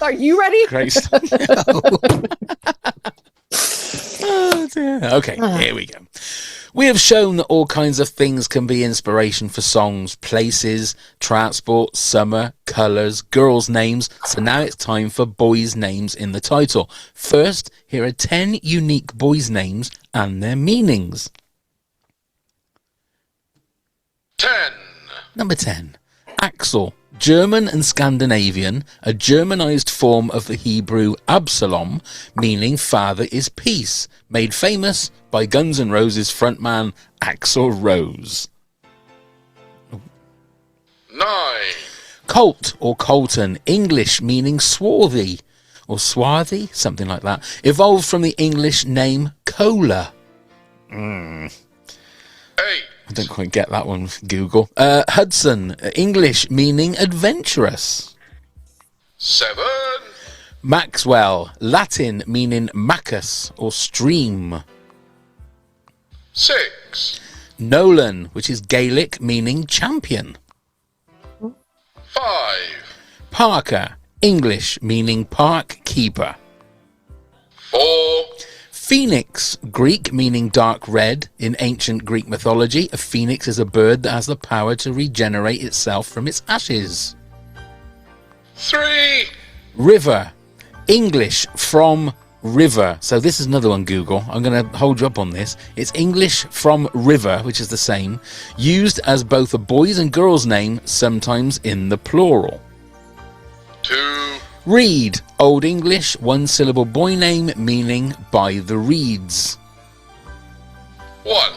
Are you ready? Great stuff. Oh, dear. Okay, here we go. We have shown that all kinds of things can be inspiration for songs, places, transport, summer, colours, girls' names. So now it's time for boys' names in the title. First, here are 10 unique boys' names and their meanings. 10. Number 10. Axel. German and Scandinavian, a Germanized form of the Hebrew Absalom, meaning father is peace, made famous by Guns N' Roses frontman Axl Rose. 9. Colt or Colton, English meaning swarthy or swarthy, something like that, evolved from the English name cola. 8. I don't quite get that one, Google. Hudson, English meaning adventurous. 7. Maxwell, Latin meaning macus or stream. 6. Nolan, which is Gaelic meaning champion. 5. Parker, English meaning park keeper. 4. Phoenix, Greek meaning dark red. In ancient Greek mythology, a phoenix is a bird that has the power to regenerate itself from its ashes. 3. River, English from river. So this is another one, Google. I'm going to hold you up on this. It's English from river, which is the same, used as both a boy's and girl's name, sometimes in the plural. 2. Reed, Old English, one-syllable boy name meaning by the reeds. 1.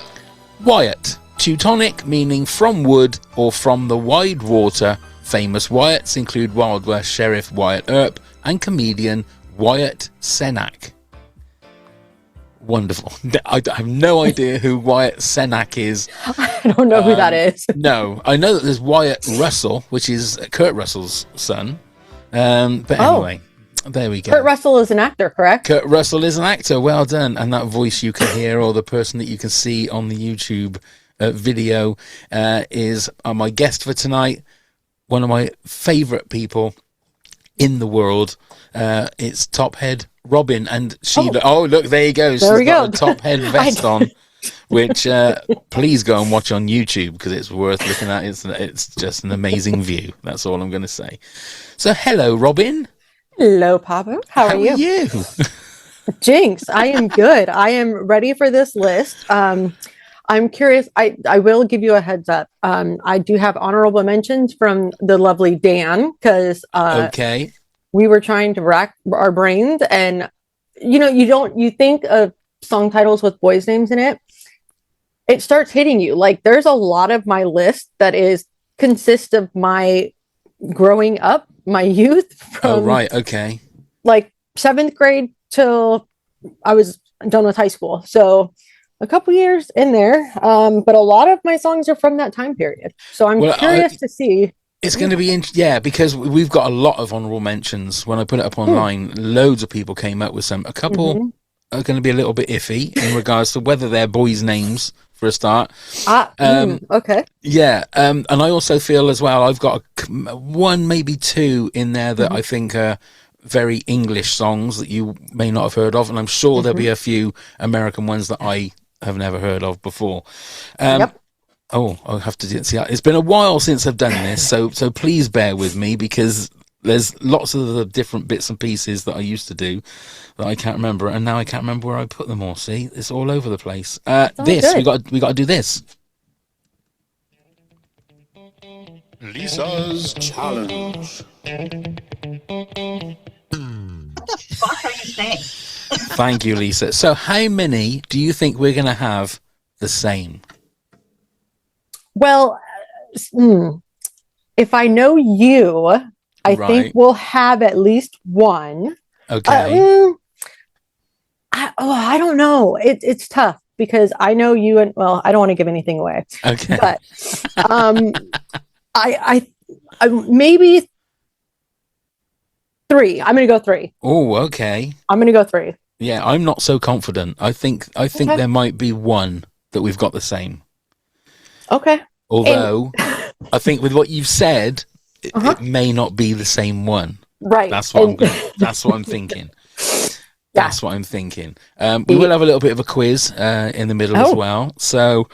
Wyatt, Teutonic meaning from wood or from the wide water. Famous Wyatts include Wild West Sheriff Wyatt Earp and comedian Wyatt Cenac. Wonderful. I have no idea who Wyatt Cenac is. I don't know who that is. No, I know that there's Wyatt Russell, which is Kurt Russell's son. But anyway, there we go. Kurt Russell is an actor, correct? Kurt Russell is an actor. Well done. And that voice you can hear, or the person that you can see on the YouTube video, is my guest for tonight. One of my favourite people in the world. It's TopHead Robyn, and she. Look, there he goes. There we She's go. got a TopHead vest on. Which please go and watch on YouTube because it's worth looking at. It's just an amazing view. That's all I'm going to say. So, hello, Robyn. Hello, Papa. How are you? Jinx, I am good. I am ready for this list. I'm curious. I will give you a heads up. I do have honorable mentions from the lovely Dan because okay, we were trying to rack our brains, and you think of song titles with boys' names in it. It starts hitting you. Like there's a lot of my list that consists of my growing up, my youth from okay. Like 7th grade till I was done with high school. So a couple years in there. But a lot of my songs are from that time period. So I'm curious to see. It's going to be because we've got a lot of honorable mentions. When I put it up online, loads of people came up with some. A couple are going to be a little bit iffy in regards to whether they're boys' names for a start. Okay. Yeah, and I also feel as well I've got one, maybe two in there that I think are very English songs that you may not have heard of, and I'm sure there'll be a few American ones that I have never heard of before. Oh, I'll have to see. It's been a while since I've done this, so please bear with me because there's lots of the different bits and pieces that I used to do that I can't remember, and now I can't remember where I put them all. See, it's all over the place. We got to do this. Lisa's challenge. What the fuck are you saying? Thank you, Lisa. So, how many do you think we're going to have the same? Well, if I know you, I think we'll have at least one. Okay. I don't know. It's tough because I know you, and well, I don't want to give anything away. Okay. But I maybe 3. I'm going to go 3. Oh, okay. I'm going to go 3. Yeah, I'm not so confident. I think there might be one that we've got the same. Okay. Although I think with what you've said, it may not be the same one. Right. That's what that's what I'm thinking. That's what I'm thinking. We will have a little bit of a quiz in the middle as well. So,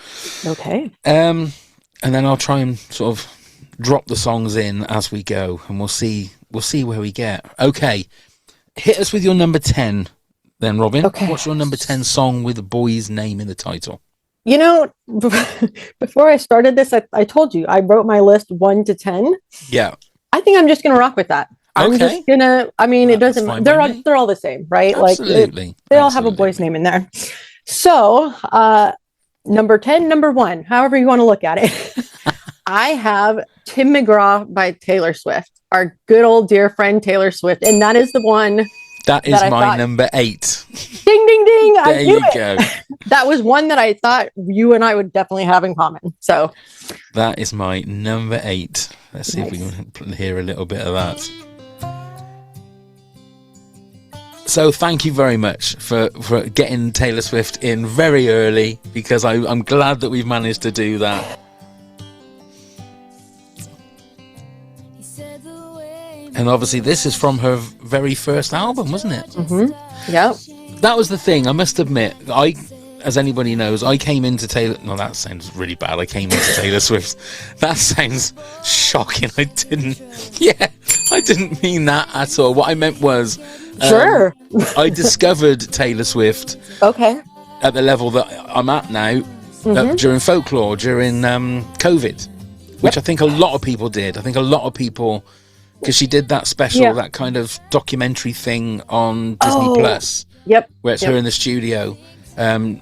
okay. And then I'll try and sort of drop the songs in as we go, and we'll see where we get. Okay, hit us with your number 10, then, Robyn. Okay. What's your number 10 song with a boy's name in the title? You know, before I started this, I told you I wrote my list 1 to 10. Yeah. I think I'm just gonna rock with that. I'm just gonna. I mean, it doesn't. They're all the same, right? Absolutely. Like they all have a boy's name in there. So, number 10, number 1, however you want to look at it. I have Tim McGraw by Taylor Swift, our good old dear friend Taylor Swift, and that is the one. That is my number 8. Ding ding ding! There you go. That was one that I thought you and I would definitely have in common. So that is my number 8. Let's see if we can hear a little bit of that. So thank you very much for getting Taylor Swift in very early, because I'm glad that we've managed to do that. And obviously this is from her very first album, wasn't it? Mm-hmm. Yeah. That was the thing. I must admit, as anybody knows, I came into Taylor... No, that sounds really bad. I came into Taylor Swift. That sounds shocking. I didn't mean that at all. What I meant was... Sure. I discovered Taylor Swift at the level that I'm at now during folklore, during COVID, which I think a lot of people did. I think a lot of people, because she did that special, that kind of documentary thing on Disney Plus, where it's her in the studio. And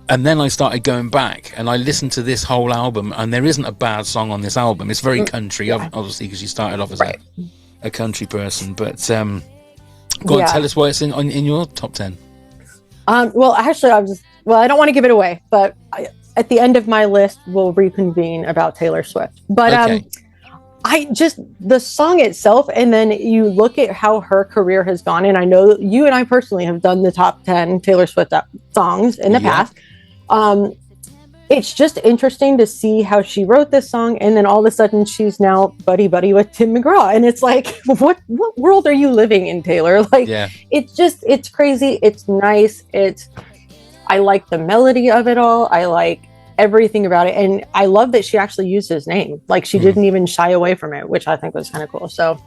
then I started going back and I listened to this whole album, and there isn't a bad song on this album. It's very country, obviously, because she started off as a country person, but... Go on, tell us why it's in your top 10. Well, actually, I don't want to give it away, but at the end of my list, we'll reconvene about Taylor Swift. But the song itself, and then you look at how her career has gone, and I know you and I personally have done the top 10 Taylor Swift songs in the past. It's just interesting to see how she wrote this song, and then all of a sudden she's now buddy with Tim McGraw, and it's like, what world are you living in, Taylor? Like, it's crazy. It's nice. I like the melody of it all. I like everything about it, and I love that she actually used his name. Like, she didn't even shy away from it, which I think was kind of cool. So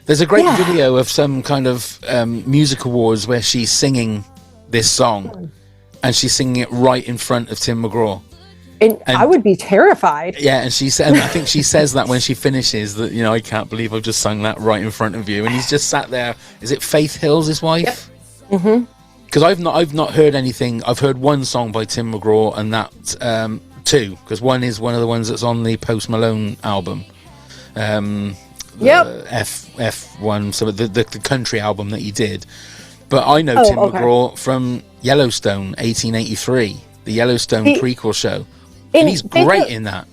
there's a great video of some kind of music awards where she's singing this song. And she's singing it right in front of Tim McGraw. And I would be terrified. Yeah, and I think she says that when she finishes, that, I can't believe I've just sung that right in front of you. And he's just sat there. Is it Faith Hill's his wife? Yep. Mm-hmm. Because I've not heard anything. I've heard one song by Tim McGraw, and that 2, because one is one of the ones that's on the Post Malone album. F1, so the country album that he did. But I know Tim McGraw from Yellowstone, 1883, the Yellowstone prequel show. And he's great in that.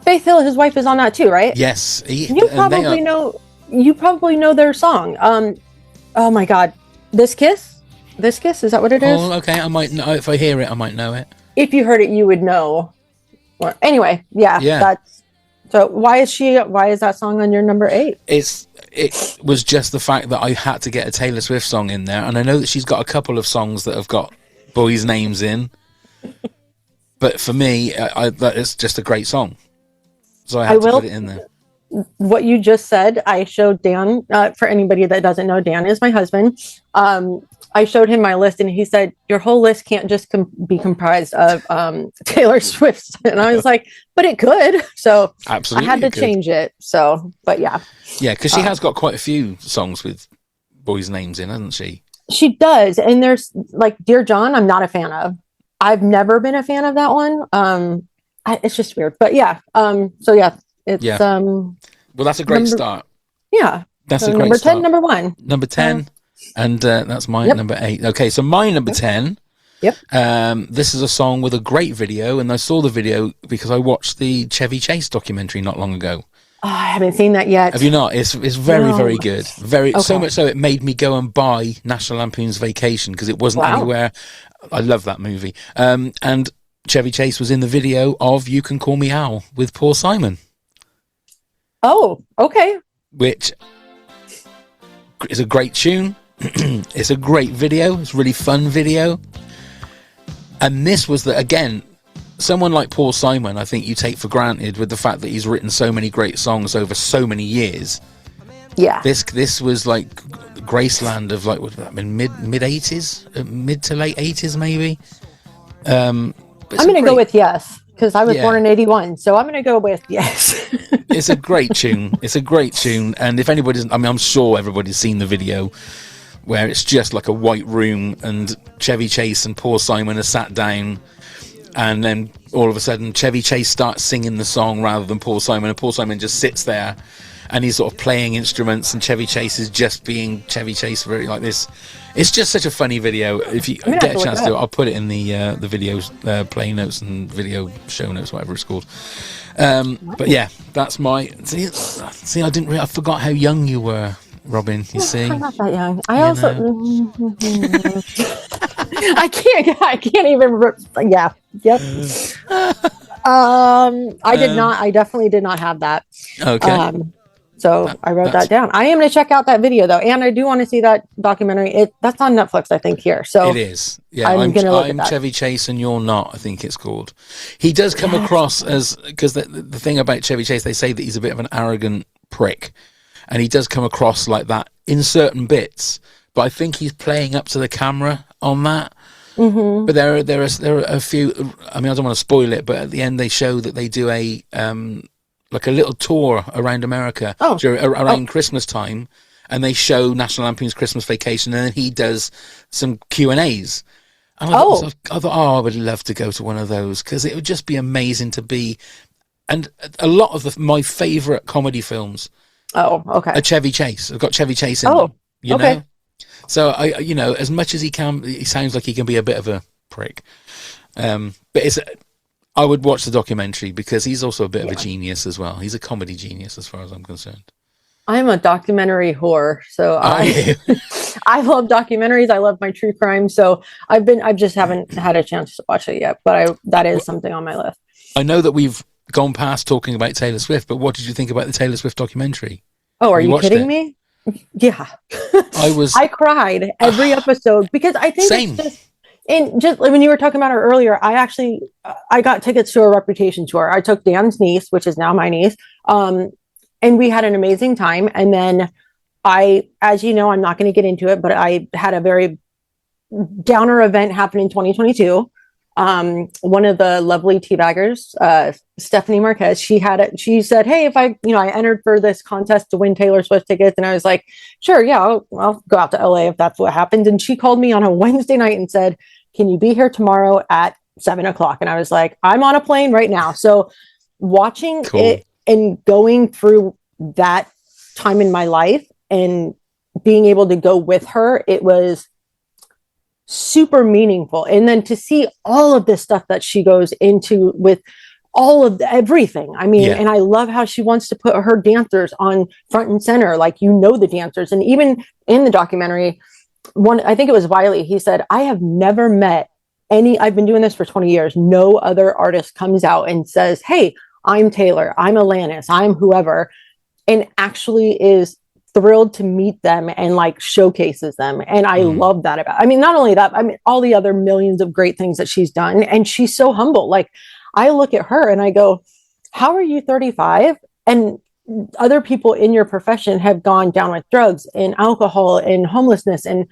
Faith Hill, his wife, is on that too, right? Yes. You probably know their song. Oh my God. This Kiss? Is that what it is? Oh, okay. I might know. If I hear it, I might know it. If you heard it, you would know. Well, anyway, so why is that song on your number 8? It was just the fact that I had to get a Taylor Swift song in there, and I know that she's got a couple of songs that have got boys' names in, but for me, that is just a great song, so I had to put it in there. What you just said, I showed Dan. For anybody that doesn't know, Dan is my husband. I showed him my list, and he said, "Your whole list can't just be comprised of Taylor Swift." And I was like, "But it could." So absolutely, I had to change it. So, but yeah, because she has got quite a few songs with boys' names in, hasn't she? She does, and there's like "Dear John." I'm not a fan of. I've never been a fan of that one. It's just weird, but yeah. It's well, that's a great start. Yeah, that's a great number start. 10, number 1, number 10. And that's my number 8. Okay, so my number 10. Yep. This is a song with a great video, and I saw the video because I watched the Chevy Chase documentary not long ago. Oh, I haven't seen that yet. Have you not? It's very, very good. So much so it made me go and buy National Lampoon's Vacation because it wasn't anywhere. I love that movie. And Chevy Chase was in the video of You Can Call Me Al with Paul Simon. Oh, okay. Which it's a great tune. It's a great video. It's a really fun video. And this was again, someone like Paul Simon, I think you take for granted with the fact that he's written so many great songs over so many years. Yeah. This was like Graceland of like, what would that been, mid 80s, mid to late 80s maybe. I'm going to go with yes, because I was born in 81, so I'm going to go with yes. It's a great tune. It's a great tune. And if anybody's, I mean, I'm sure everybody's seen the video where it's just like a white room and Chevy Chase and Paul Simon are sat down, and then all of a sudden Chevy Chase starts singing the song rather than Paul Simon, and Paul Simon just sits there and he's sort of playing instruments, and Chevy Chase is just being Chevy Chase, very like this. It's just such a funny video. If you get a chance to, I'll put it in the video play notes and video show notes, whatever it's called. But yeah, that's my see. I forgot how young you were, Robyn. You see, I'm not that young. I also I can't even. Yeah. Yep. I definitely did not have that. Okay. So I wrote that down. I am going to check out that video though, and I do want to see that documentary. That's on Netflix, I think. Here, so it is. Yeah, I'm Chevy Chase, and you're not. I think it's called. He does come across as, because the thing about Chevy Chase, they say that he's a bit of an arrogant prick, and he does come across like that in certain bits. But I think he's playing up to the camera on that. Mm-hmm. But there are a few. I mean, I don't want to spoil it, but at the end they show that they do a like a little tour around America around Christmas time, and they show National Lampoon's Christmas Vacation, and then he does some Q&As. And I thought, I would love to go to one of those, because it would just be amazing to be. And a lot of my favourite comedy films are Chevy Chase. I've got Chevy Chase in them, you know? So, as much as he sounds like he can be a bit of a prick. But I would watch the documentary, because he's also a bit of a genius as well. He's a comedy genius as far as I'm concerned. I'm a documentary whore, so I love documentaries. I love my true crime. So I just haven't had a chance to watch it yet, but that is something on my list. I know that we've gone past talking about Taylor Swift, but what did you think about the Taylor Swift documentary? Oh, are you kidding me? Yeah. I cried every episode, because I think it's just. And just when you were talking about her earlier, I got tickets to a Reputation tour. I took Dan's niece, which is now my niece, and we had an amazing time. And then as you know, I'm not going to get into it, but I had a very downer event happen in 2022. One of the lovely teabaggers, Stephanie Marquez, she said, hey, if I entered for this contest to win Taylor Swift tickets. And I was like, sure. Yeah, I'll go out to LA if that's what happens. And she called me on a Wednesday night and said, can you be here tomorrow at 7:00? And I was like, I'm on a plane right now. So watching it and going through that time in my life and being able to go with her, it was super meaningful. And then to see all of this stuff that she goes into with all of everything. I mean, and I love how she wants to put her dancers on front and center, like, the dancers. And even in the documentary, I think it was Wiley, he said, I have never met I've been doing this for 20 years. No other artist comes out and says, hey, I'm Taylor, I'm Alanis, I'm whoever, and actually is thrilled to meet them and like showcases them. And I love that about, not only that, all the other millions of great things that she's done. And she's so humble. Like, I look at her and I go, how are you 35? And other people in your profession have gone down with drugs and alcohol and homelessness and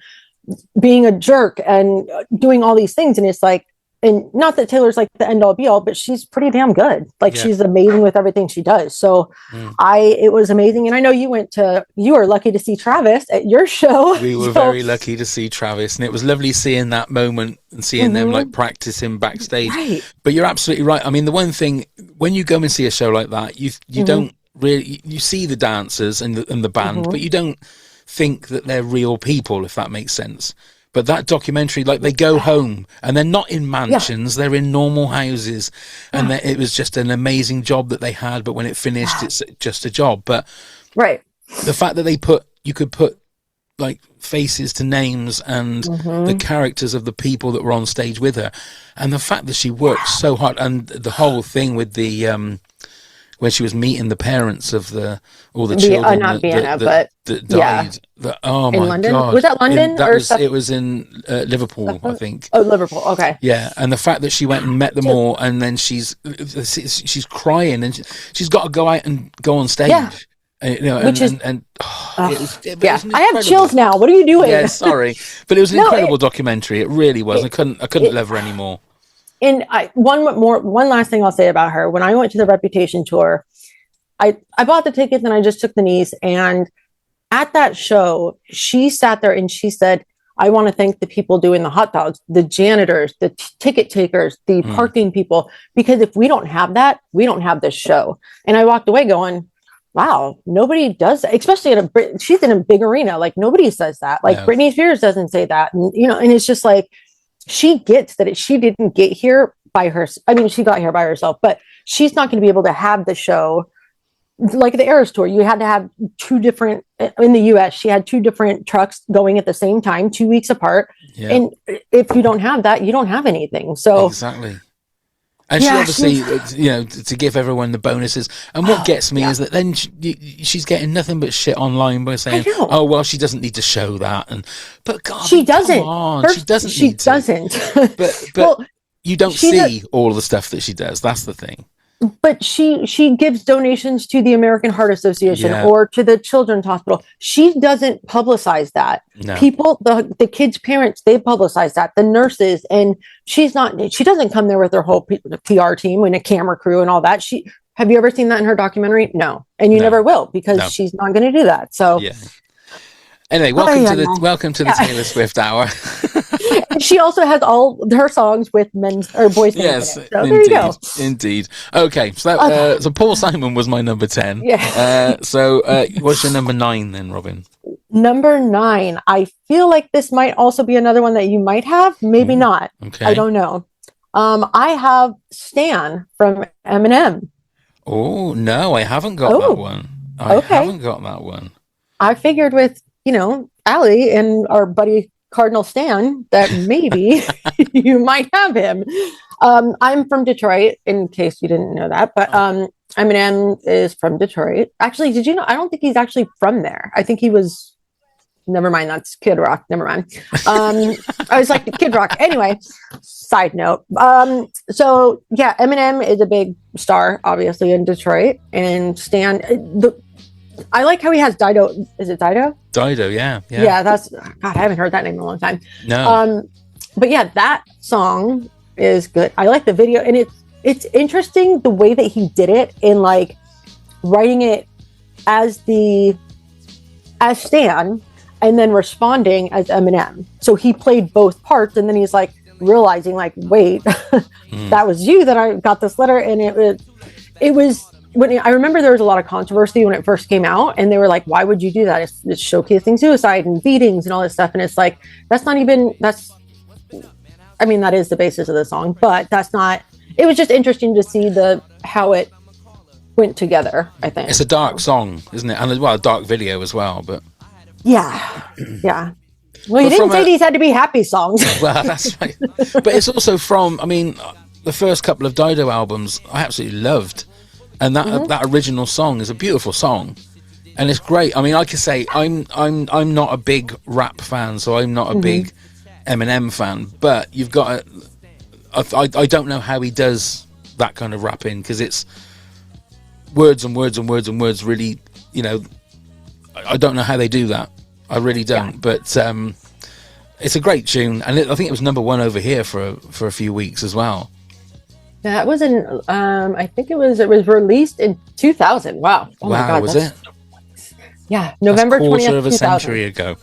being a jerk and doing all these things. And it's like, and not that Taylor's like the end all be all, but she's pretty damn good. Like, she's amazing with everything she does. So it was amazing. And I know you were lucky to see Travis at your show. We were very lucky to see Travis, and it was lovely seeing that moment and seeing them like practicing backstage. Right. But you're absolutely right. I mean, the one thing, when you go and see a show like that, you don't really, you see the dancers and the band, but you don't think that they're real people, if that makes sense. But that documentary, like, they go home and they're not in mansions, they're in normal houses. And it was just an amazing job that they had. But when it finished, it's just a job. But the fact that you could put like faces to names and the characters of the people that were on stage with her. And the fact that she worked so hard, and the whole thing with the when she was meeting the parents of all the children not Vienna, that yeah. died. Oh in my London? God! Was that London It was in Liverpool, I think. Oh, Liverpool. Okay. Yeah, and the fact that she went and met them all, and then she's crying, and she's got to go out and go on stage. Yeah. You know, Which is it was yeah. an I have incredible- chills now. What are you doing? Yeah, sorry, but it was an No, incredible documentary. It really was. I couldn't love her anymore. And one last thing I'll say about her. When I went to the Reputation tour, I bought the tickets and I just took the niece. And at that show, she sat there and she said, "I want to thank the people doing the hot dogs, the janitors, the ticket takers, the parking people, because if we don't have that, we don't have this show." And I walked away going, "Wow, nobody does that," especially she's in a big arena. Like nobody says that. Like Britney Spears doesn't say that. And, and it's just like, she gets that she didn't get here by her. I mean, she got here by herself, but she's not going to be able to have the show like the Eras tour. You had to have two different, in the US, she had two different trucks going at the same time, 2 weeks apart. Yeah. And if you don't have that, you don't have anything. So exactly. And she obviously, to give everyone the bonuses. And what gets me is that then she's getting nothing but shit online by saying, "Oh, well, she doesn't need to show that." But God, she doesn't. Come on. She doesn't. She doesn't. But well, you don't see all the stuff that she does. That's the thing. But she gives donations to the American Heart Association or to the Children's Hospital. She doesn't publicize that. No. People, the kids' parents, they publicize that. The nurses, and she doesn't come there with her whole PR team and a camera crew and all that. Have you ever seen that in her documentary? No, and you never will, because she's not going to do that. So yeah. Anyway, welcome to the Taylor Swift hour. She also has all her songs with men's or boys' names in it. So there you go. Indeed. Okay, so so Paul Simon was my number 10. Yeah. So what's your number 9 then, Robyn? Number 9. I feel like this might also be another one that you might have, maybe not. Okay. I don't know. I have Stan from Eminem. Oh no, I haven't got that one. I haven't got that one. I figured with Allie and our buddy Cardinal Stan that maybe you might have him. I'm from Detroit, in case you didn't know that, but Eminem is from Detroit. Actually, did you know? I don't think he's actually from there. I think he was. Never mind, that's Kid Rock. Never mind. I was like Kid Rock. Anyway, side note. So yeah, Eminem is a big star, obviously, in Detroit, and Stan. I like how he has Dido. Is it Dido? Dido, yeah. Yeah, that's God. I haven't heard that name in a long time. No. But yeah, that song is good. I like the video, and it's interesting the way that he did it in like writing it as Stan, and then responding as Eminem. So he played both parts, and then he's like realizing, like, wait, that was you that I got this letter, and it was. When I remember there was a lot of controversy when it first came out, and they were like, why would you do that? It's showcasing suicide and beatings and all this stuff. And it's like, that is the basis of the song, but that's not, it was just interesting to see how it went together, I think. It's a dark song, isn't it? And a dark video as well, but. Yeah. Well, he didn't say these had to be happy songs. Well, that's right. But it's also the first couple of Dido albums I absolutely loved. And that original song is a beautiful song, and it's great. I mean, I could say I'm not a big rap fan, so I'm not a big Eminem fan. But you've got I don't know how he does that kind of rapping, because it's words and words and words and words. Really, I don't know how they do that. I really don't. Yeah. But it's a great tune, and I think it was number 1 over here for a few weeks as well. That was I think it was released in 2000. Wow. Oh wow, my God, was it? Yeah, November 20th, 2000. Quarter of a century ago.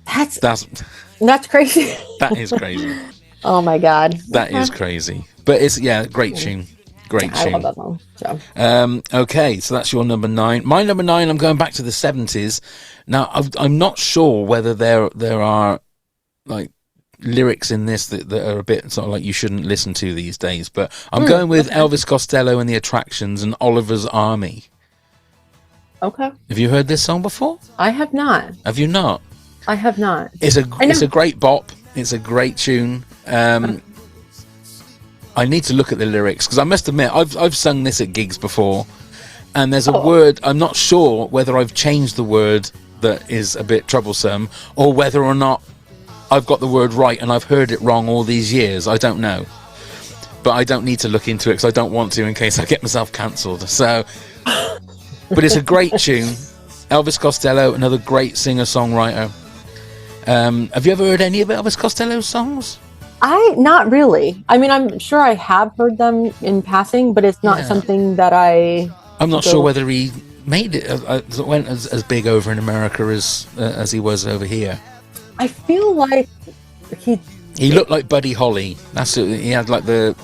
That's crazy. That is crazy. Oh my God. That is crazy. But it's great tune. Great tune. I love that song. So. Okay, so that's your number 9. My number 9, I'm going back to the 70s. Now, I'm not sure whether there are like lyrics in this that are a bit sort of like you shouldn't listen to these days, but I'm going with Elvis Costello and the Attractions and Oliver's Army. Okay. Have you heard this song before? I have not. Have you not? I have not. It's a great bop. It's a great tune. I need to look at the lyrics, because I must admit I've sung this at gigs before, and there's a word, I'm not sure whether I've changed the word that is a bit troublesome, or whether or not I've got the word right and I've heard it wrong all these years. I don't know, but I don't need to look into it because I don't want to, in case I get myself cancelled. So, but it's a great tune. Elvis Costello, another great singer-songwriter. Have you ever heard any of Elvis Costello's songs? Not really. I mean, I'm sure I have heard them in passing, but it's not something that I'm not sure whether he made it, went as big over in America as he was over here. I feel like he looked like Buddy Holly. That's it. He had like the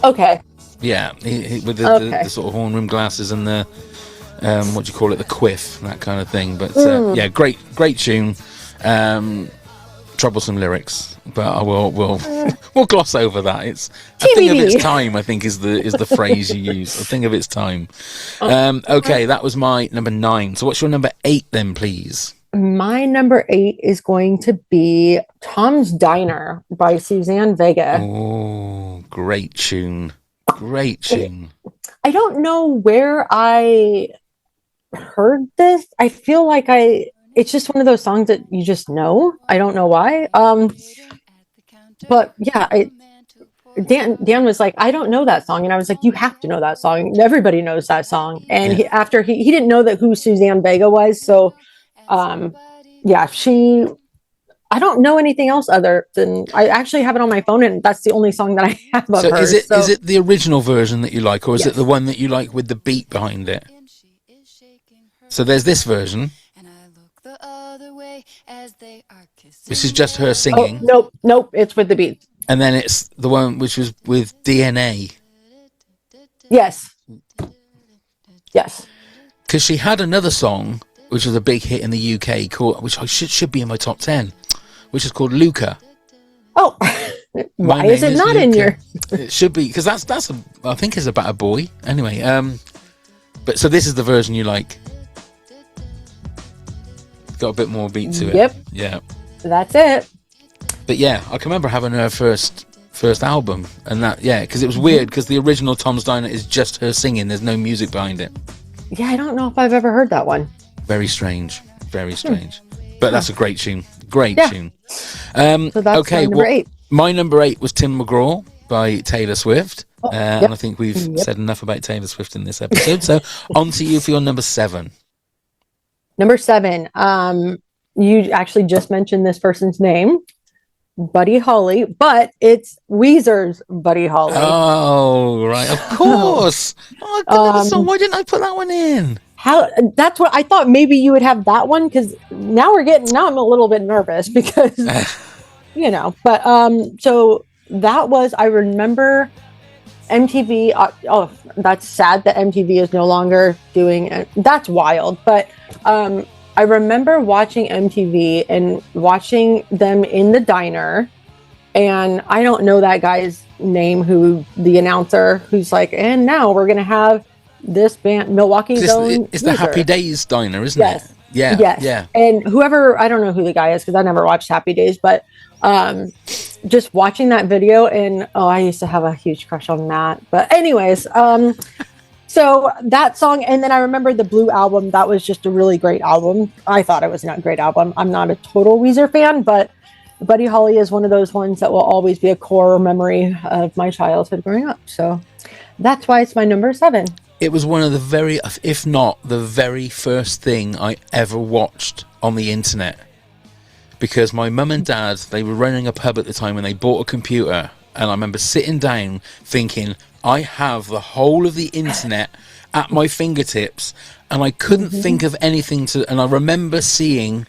he with the sort of horn rim glasses and the what do you call it, the quiff, that kind of thing. But great tune. Troublesome lyrics, but we'll gloss over that. It's a thing of its time, I think, is the phrase you use. A thing of its time. Okay, that was my number 9. So what's your number 8 then, please? My number 8 is going to be Tom's Diner by Suzanne Vega. Oh, great tune. Great tune. I don't know where I heard this. I feel like it's just one of those songs that you just know. I don't know why. But yeah, Dan was like, I don't know that song. And I was like, you have to know that song. Everybody knows that song. And he didn't know who Suzanne Vega was. So, I don't know anything else other than, I actually have it on my phone, and that's the only song that I have of her. Is it the original version that you like, or is it the one that you like with the beat behind it? So there's this version. This is just her singing. Oh, nope, it's with the beat. And then it's the one which was with DNA. Yes. Because she had another song which was a big hit in the UK called, which should be in my top 10, which is called Luca. Oh, why is it not Luca. In your? It should be, because I think it's about a boy. Anyway, but so this is the version you like. Got a bit more beat to it. Yep. Yeah. That's it. But yeah, I can remember having her first album, and that because it was weird because the original Tom's Diner is just her singing. There's no music behind it. Yeah, I don't know if I've ever heard that one. Very strange. But that's a great tune. Great tune. So that's my number 8. My number 8 was Tim McGraw by Taylor Swift. And I think we've said enough about Taylor Swift in this episode. So on to you for your number 7. Number 7. You actually just mentioned this person's name, Buddy Holly, but it's Weezer's Buddy Holly. Oh, right. Of course. So why didn't I put that one in? That's what I thought. Maybe you would have that one, because now I'm a little bit nervous because but so that was, I remember MTV. That's sad that MTV is no longer doing it. That's wild. But I remember watching MTV and watching them in the diner, and I don't know that guy's name, the announcer who's like, and now we're gonna have this band, Milwaukee's own. It's the Happy Days diner, isn't it? Yeah. And whoever, I don't know who the guy is because I never watched Happy Days, but just watching that video, and I used to have a huge crush on Matt. But anyways, so that song, and then I remember the Blue album. That was just a really great album. I thought it was not a great album. I'm not a total Weezer fan, but Buddy Holly is one of those ones that will always be a core memory of my childhood growing up. So that's why it's my number 7. It was one of the if not the very first thing I ever watched on the internet, because my mum and dad, they were running a pub at the time, and they bought a computer, and I remember sitting down thinking, I have the whole of the internet at my fingertips, and I couldn't think of anything and I remember seeing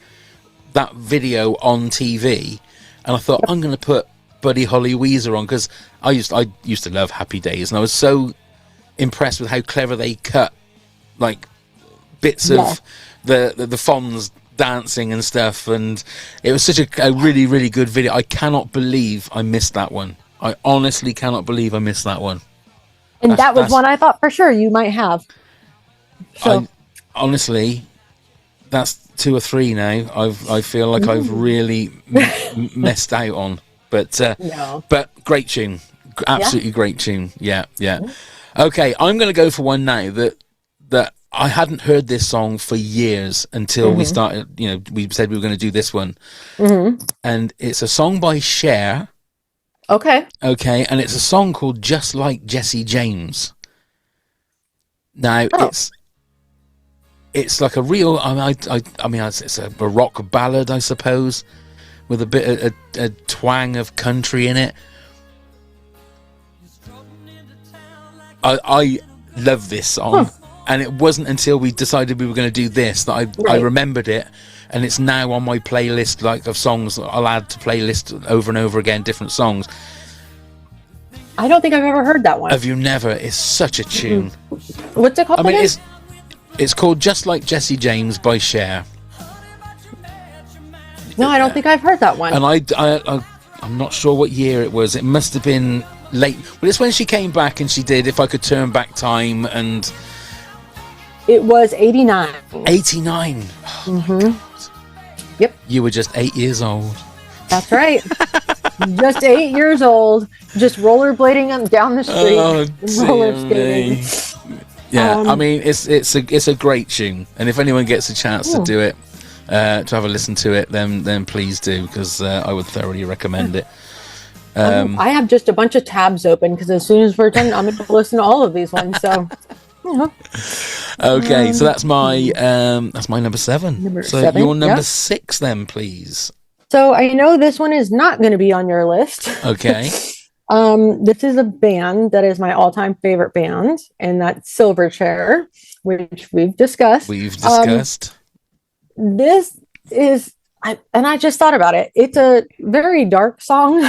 that video on TV, and I thought, I'm going to put Buddy Holly Weezer on, because I used to love Happy Days, and I was so impressed with how clever they cut like bits of the Fonz dancing and stuff, and it was such a really, really good video. I cannot believe I missed that one. I honestly cannot believe I missed that one. And that was one I thought for sure you might have. So honestly, that's 2 or 3 now. I feel like I've really messed out on, but great tune. Absolutely great tune. Yeah. Okay, I'm going to go for one now that I hadn't heard this song for years until we started. We said we were going to do this one, and it's a song by Cher. Okay, and it's a song called "Just Like Jesse James." Now it's like a real. I mean, it's a rock ballad, I suppose, with a bit of a twang of country in it. I love this song, and it wasn't until we decided we were going to do this that I remembered it, and it's now on my playlist, like, of songs that I'll add to playlist over and over again, different songs. I don't think I've ever heard that one. Have you never? It's such a tune. What's it called? I mean, again? it's called "Just Like Jesse James" by Cher. No, I don't think I've heard that one. And I'm not sure what year it was. It must have been late. Well, it's when she came back and she did "If I Could Turn Back Time," and it was 89. 89. Yep. You were just 8 years old. That's right. Just 8 years old, just rollerblading down the street, roller skating. Yeah, I mean, it's a great tune, and if anyone gets a chance to do it, to have a listen to it, then please do, because I would thoroughly recommend it. I have just a bunch of tabs open because as soon as we're done, I'm going to listen to all of these ones. So, okay, so that's my number 7. Number so 7, your number 6, then, please. So I know this one is not going to be on your list. Okay. This is a band that is my all-time favorite band, and that's Silverchair, which we've discussed. This is, I just thought about it. It's a very dark song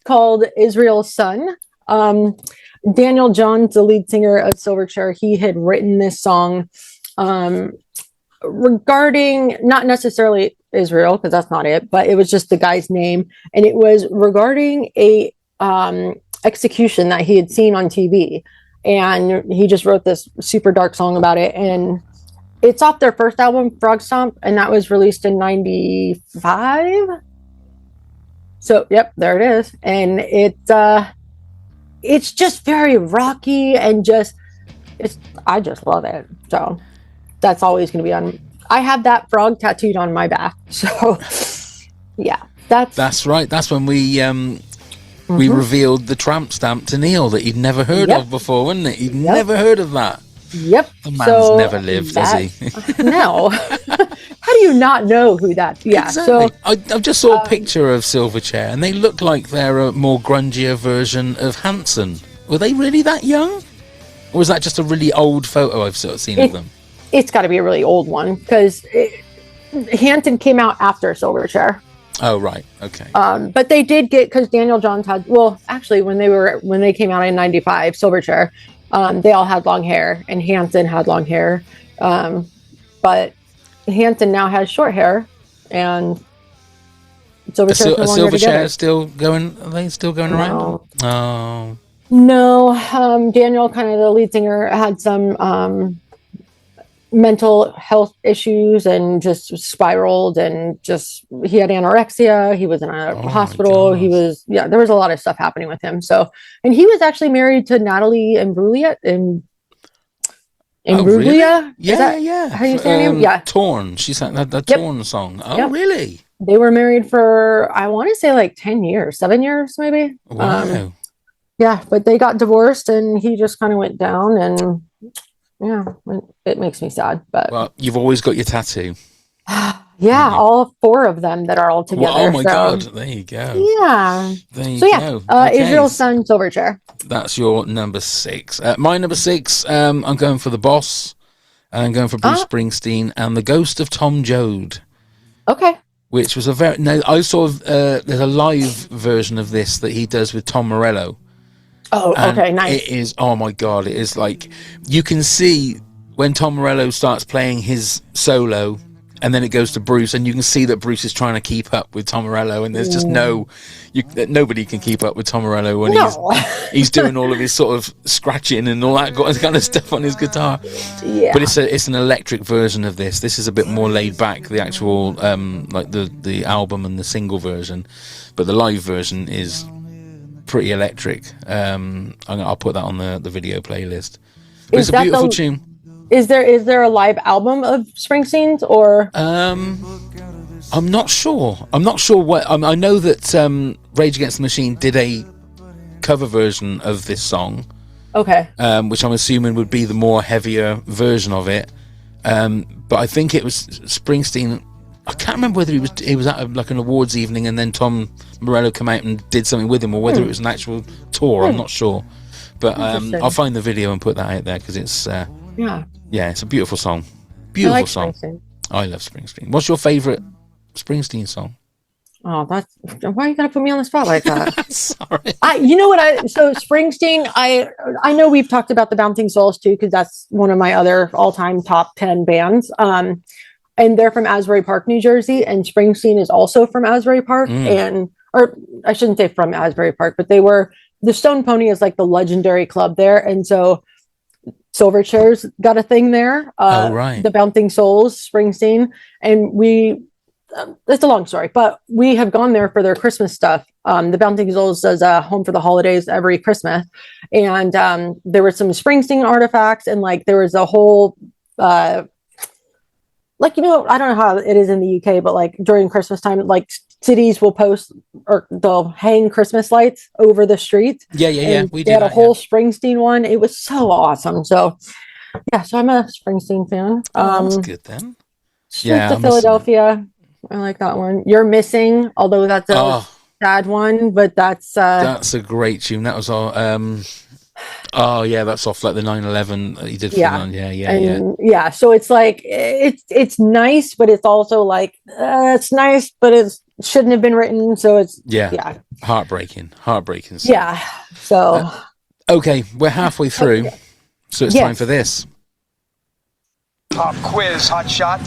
called Israel's Son. Daniel Johns, the lead singer of Silverchair, he had written this song regarding not necessarily Israel, because that's not it, but it was just the guy's name, and it was regarding a execution that he had seen on TV, and he just wrote this super dark song about it, and it's off their first album, Frog Stomp, and that was released in 95. So yep, there it is, and it's just very rocky and I just love it. So that's always going to be on. I have that frog tattooed on my back. So yeah, that's right. That's when we revealed the tramp stamp to Neil that he'd never heard of before, wasn't it? He'd never heard of that. Yep. The man's never lived, has he? No. How do you not know who that? Yeah. Exactly. So I just saw a picture of Silverchair, and they look like they're a more grungier version of Hanson. Were they really that young, or was that just a really old photo I've sort of seen of them? It's got to be a really old one, because Hanson came out after Silverchair. Oh, right. Okay. But they did get, because Daniel Johns had, actually when they came out in 95, Silverchair, they all had long hair, and Hanson had long hair. But Hanson now has short hair, and Silverchair's no longer together. Still going? Are they still going around? Oh. No. Daniel, kind of the lead singer, had some mental health issues and just spiraled, and he had anorexia. He was in a hospital. There was a lot of stuff happening with him. So, and he was actually married to Natalie Imbruglia. Really? Yeah. How do you say her name? Yeah. Torn. She sang that Torn song. Oh, really? They were married for, I want to say, like 10 years, 7 years, maybe. Wow. Yeah, but they got divorced, and he just kind of went down, and yeah, it makes me sad. But well, you've always got your tattoo. Yeah, all 4 of them that are all together. Well, oh my God, there you go. Yeah. There you go. Okay. Israel's Son, Silverchair. That's your number 6. My number 6, I'm going for The Boss, and I'm going for Bruce Springsteen and The Ghost of Tom Joad. Okay. Which was I saw there's a live version of this that he does with Tom Morello. Oh, and okay, nice. It is, oh my God, it is like, you can see when Tom Morello starts playing his solo, and then it goes to Bruce, and you can see that Bruce is trying to keep up with Tom Morello, and there's just nobody can keep up with Tom Morello when he's doing all of his sort of scratching and all that kind of stuff on his guitar. Yeah. But it's an electric version of this. This is a bit more laid back, the actual like the album and the single version, but the live version is Pretty Electric. I'll put that on the video playlist. But Is it's a that beautiful the- tune. Is there a live album of Springsteen's or? I'm not sure. I'm not sure what. I know that Rage Against the Machine did a cover version of this song, Okay. which I'm assuming would be the more heavier version of it. But I think it was Springsteen. I can't remember whether he was at like an awards evening and then Tom Morello came out and did something with him, or whether it was an actual tour. I'm not sure. But I'll find the video and put that out there because it's it's a beautiful song. Beautiful I like song. Springsteen. I love Springsteen. What's your favourite Springsteen song? Oh, why you gotta put me on the spot like that? Sorry. So Springsteen, I know we've talked about the Bouncing Souls too, because that's one of my other all-time top 10 bands. And they're from Asbury Park, New Jersey, and Springsteen is also from Asbury Park, or I shouldn't say from Asbury Park, but the Stone Pony is like the legendary club there, and so Silverchair's got a thing there. Right. The Bouncing Souls, Springsteen, and it's a long story, but we have gone there for their Christmas stuff. The Bouncing Souls does a Home for the Holidays every Christmas, and there were some Springsteen artifacts, and like there was a whole I don't know how it is in the UK, but like during Christmas time, like cities will post or they'll hang Christmas lights over the street. Yeah. We had a whole Springsteen one. It was so awesome. So so I'm a Springsteen fan. That's good then. Streets of Philadelphia. I like that one. You're Missing, although that's a sad one, but that's a great tune. That was all that's off like the 9/11 that he did for yeah. So it's like it's nice, but it's also like it's nice, but it shouldn't have been written. So it's heartbreaking. Song. Yeah. So okay, we're halfway through, so it's time for this pop quiz, hot shot.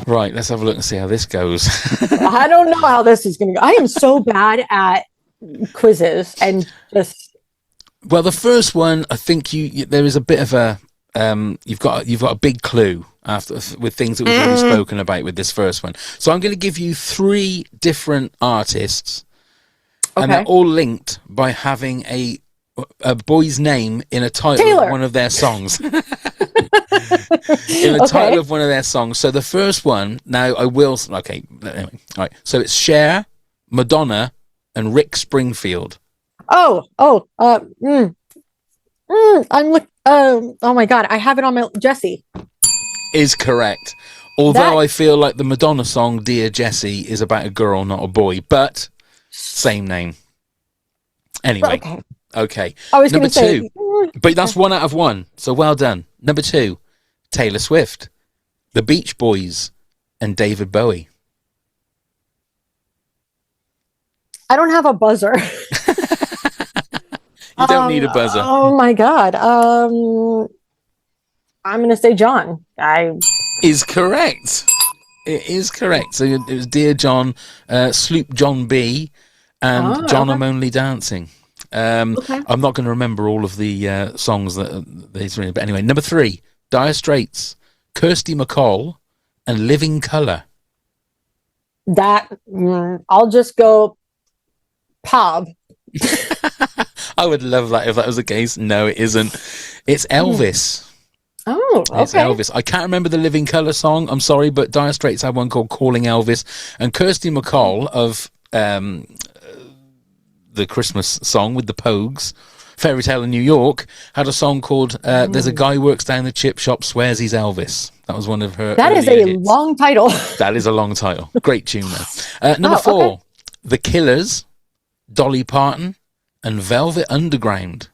Right, let's have a look and see how this goes. I don't know how this is going to go. I am so bad at quizzes and just. Well, the first one, I think there is a bit of a you've got a big clue with things that we've already spoken about with this first one. So I'm going to give you 3 different artists, and they're all linked by having a boy's name in a title of one of their songs. In the title of one of their songs. So the first one, now I will. Okay, anyway, all right. So it's Cher, Madonna, and Rick Springfield. I'm oh my god, I have it on my Jessie. Is correct. Although I feel like the Madonna song Dear Jessie is about a girl, not a boy, but same name. Anyway. Okay. I was Number going to 2. But that's 1 out of 1. So well done. Number 2, Taylor Swift, The Beach Boys, and David Bowie. I don't have a buzzer. You don't need a buzzer. Oh my god. I'm going to say John. Is correct. It is correct. So it was Dear John, Sloop John B, and John I'm Only Dancing. I'm not going to remember all of the songs that he's written. But anyway, number 3, Dire Straits, Kirsty MacColl, and Living Colour. I'll just go Pop. I would love that if that was the case. No, it isn't. It's Elvis. Oh, okay. It's Elvis. I can't remember the Living Colour song. I'm sorry, but Dire Straits had one called Calling Elvis. And Kirsty MacColl of the Christmas song with the Pogues, Fairy Tale in New York, had a song called There's a Guy Works Down the Chip Shop, Swears He's Elvis. That was one of her That is a hits. long title. That is a long title. Great tune, though. Number 4, The Killers, Dolly Parton, and Velvet Underground.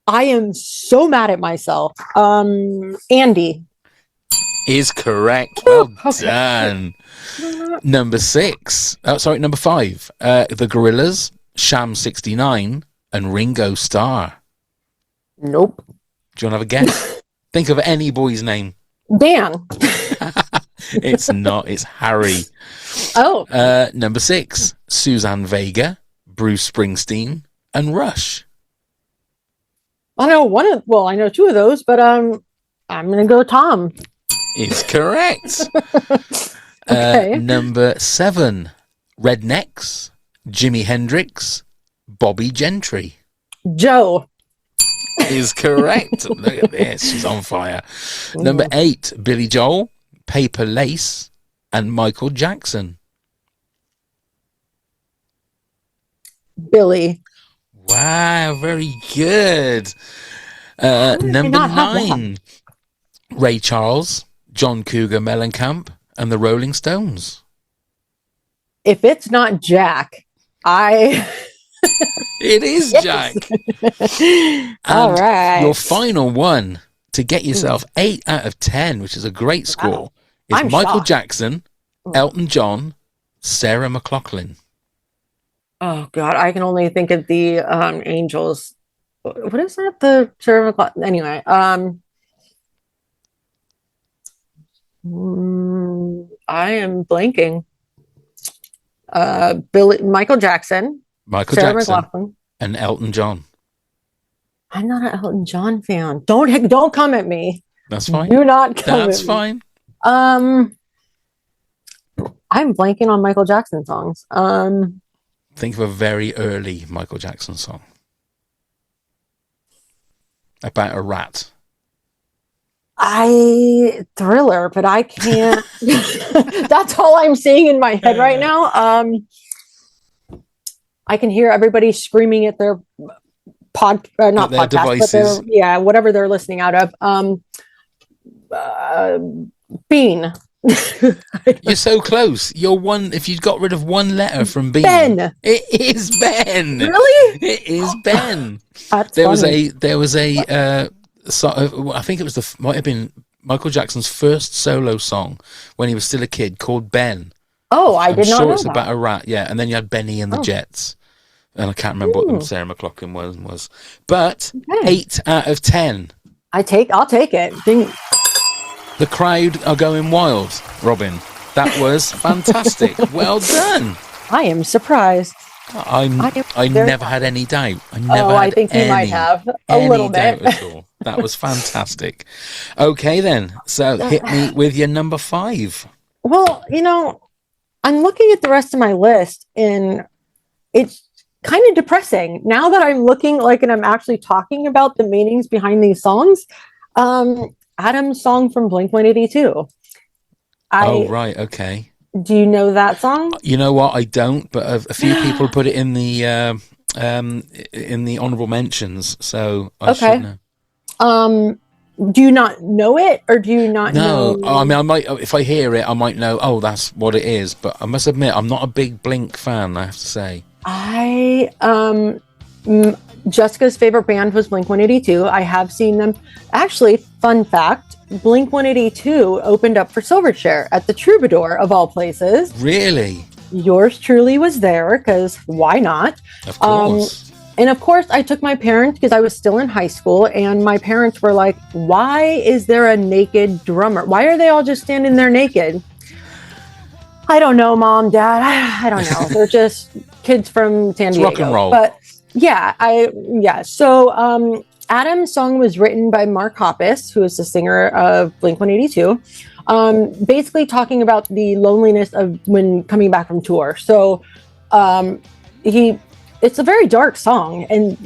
I am so mad at myself. Andy. Is correct. Well done. Number 5. The Gorillaz, Sham 69, and Ringo Starr. Nope. Do you want to have a guess? Think of any boy's name. Dan. It's not. It's Harry. Oh. Number 6, Suzanne Vega, Bruce Springsteen, and Rush. I know I know 2 of those, but I'm going to go Tom. Is correct. Okay. Number 7, Rednecks, Jimi Hendrix, Bobby Gentry Joe. is correct. Look at this. She's on fire. Number 8, Billy Joel, Paper Lace, and Michael Jackson. Billy. Wow, very good. did I Number not have that? 9, Ray Charles, John Cougar Mellencamp, and the Rolling Stones. If it's not Jack, It is Jack. All And right. your final one to get yourself 8 out of 10, which is a great score, is I'm Michael shocked. Jackson, Elton John, Sarah McLachlan. Oh God, I can only think of the Angels. What is that? The Sarah McLachlan. Anyway, I am blanking. Michael Jackson, Michael Sarah Jackson McLachlan. and Elton John. I'm not an Elton John fan. Don't come at me. That's fine. Do not come That's at me. fine. I'm blanking on Michael Jackson songs. Think of a very early Michael Jackson song about a rat. Thriller, but I can't. That's all I'm seeing in my head right now. I can hear everybody screaming at their not At their podcast, devices. but whatever they're listening out of. Bean. You're so close. You're one. If you got rid of one letter from Bean, Ben. It is Ben. Really? It is Ben. That's There funny. was a sort of, I think it was might have been Michael Jackson's first solo song when he was still a kid, called Ben. Oh, I I'm did not sure know it's that. about a rat. Yeah, and then you had Benny and the Jets, and I can't remember what Sarah McLachlan was. But Okay. 8 out of 10. I'll take it. The crowd are going wild, Robyn. That was fantastic. Well done. I am surprised. I very never had any doubt. I think you might have a little doubt bit. at all. That was fantastic. Okay, then. So hit me with your number 5. Well, I'm looking at the rest of my list and it's kind of depressing. Now that I'm looking and I'm actually talking about the meanings behind these songs, Adam's song from Blink-182. Oh, right. Okay. Do you know that song? You know what? I don't, but a few people put it in the honorable mentions, so I should know. Do you not know it, or do you not know? No, I mean, I might. If I hear it, I might know. Oh, that's what it is. But I must admit, I'm not a big Blink fan. I have to say. Jessica's favorite band was Blink-182. I have seen them. Actually, fun fact, Blink-182 opened up for Silverchair at the Troubadour, of all places. Really? Yours truly was there, because why not? Of course. And of course, I took my parents, because I was still in high school, and my parents were like, why is there a naked drummer? Why are they all just standing there naked? I don't know, Mom, Dad. I don't know. They're just kids from San Diego. Rock and roll. But yeah. So Adam's song was written by Mark Hoppus, who is the singer of Blink-182, basically talking about the loneliness of when coming back from tour. So it's a very dark song, and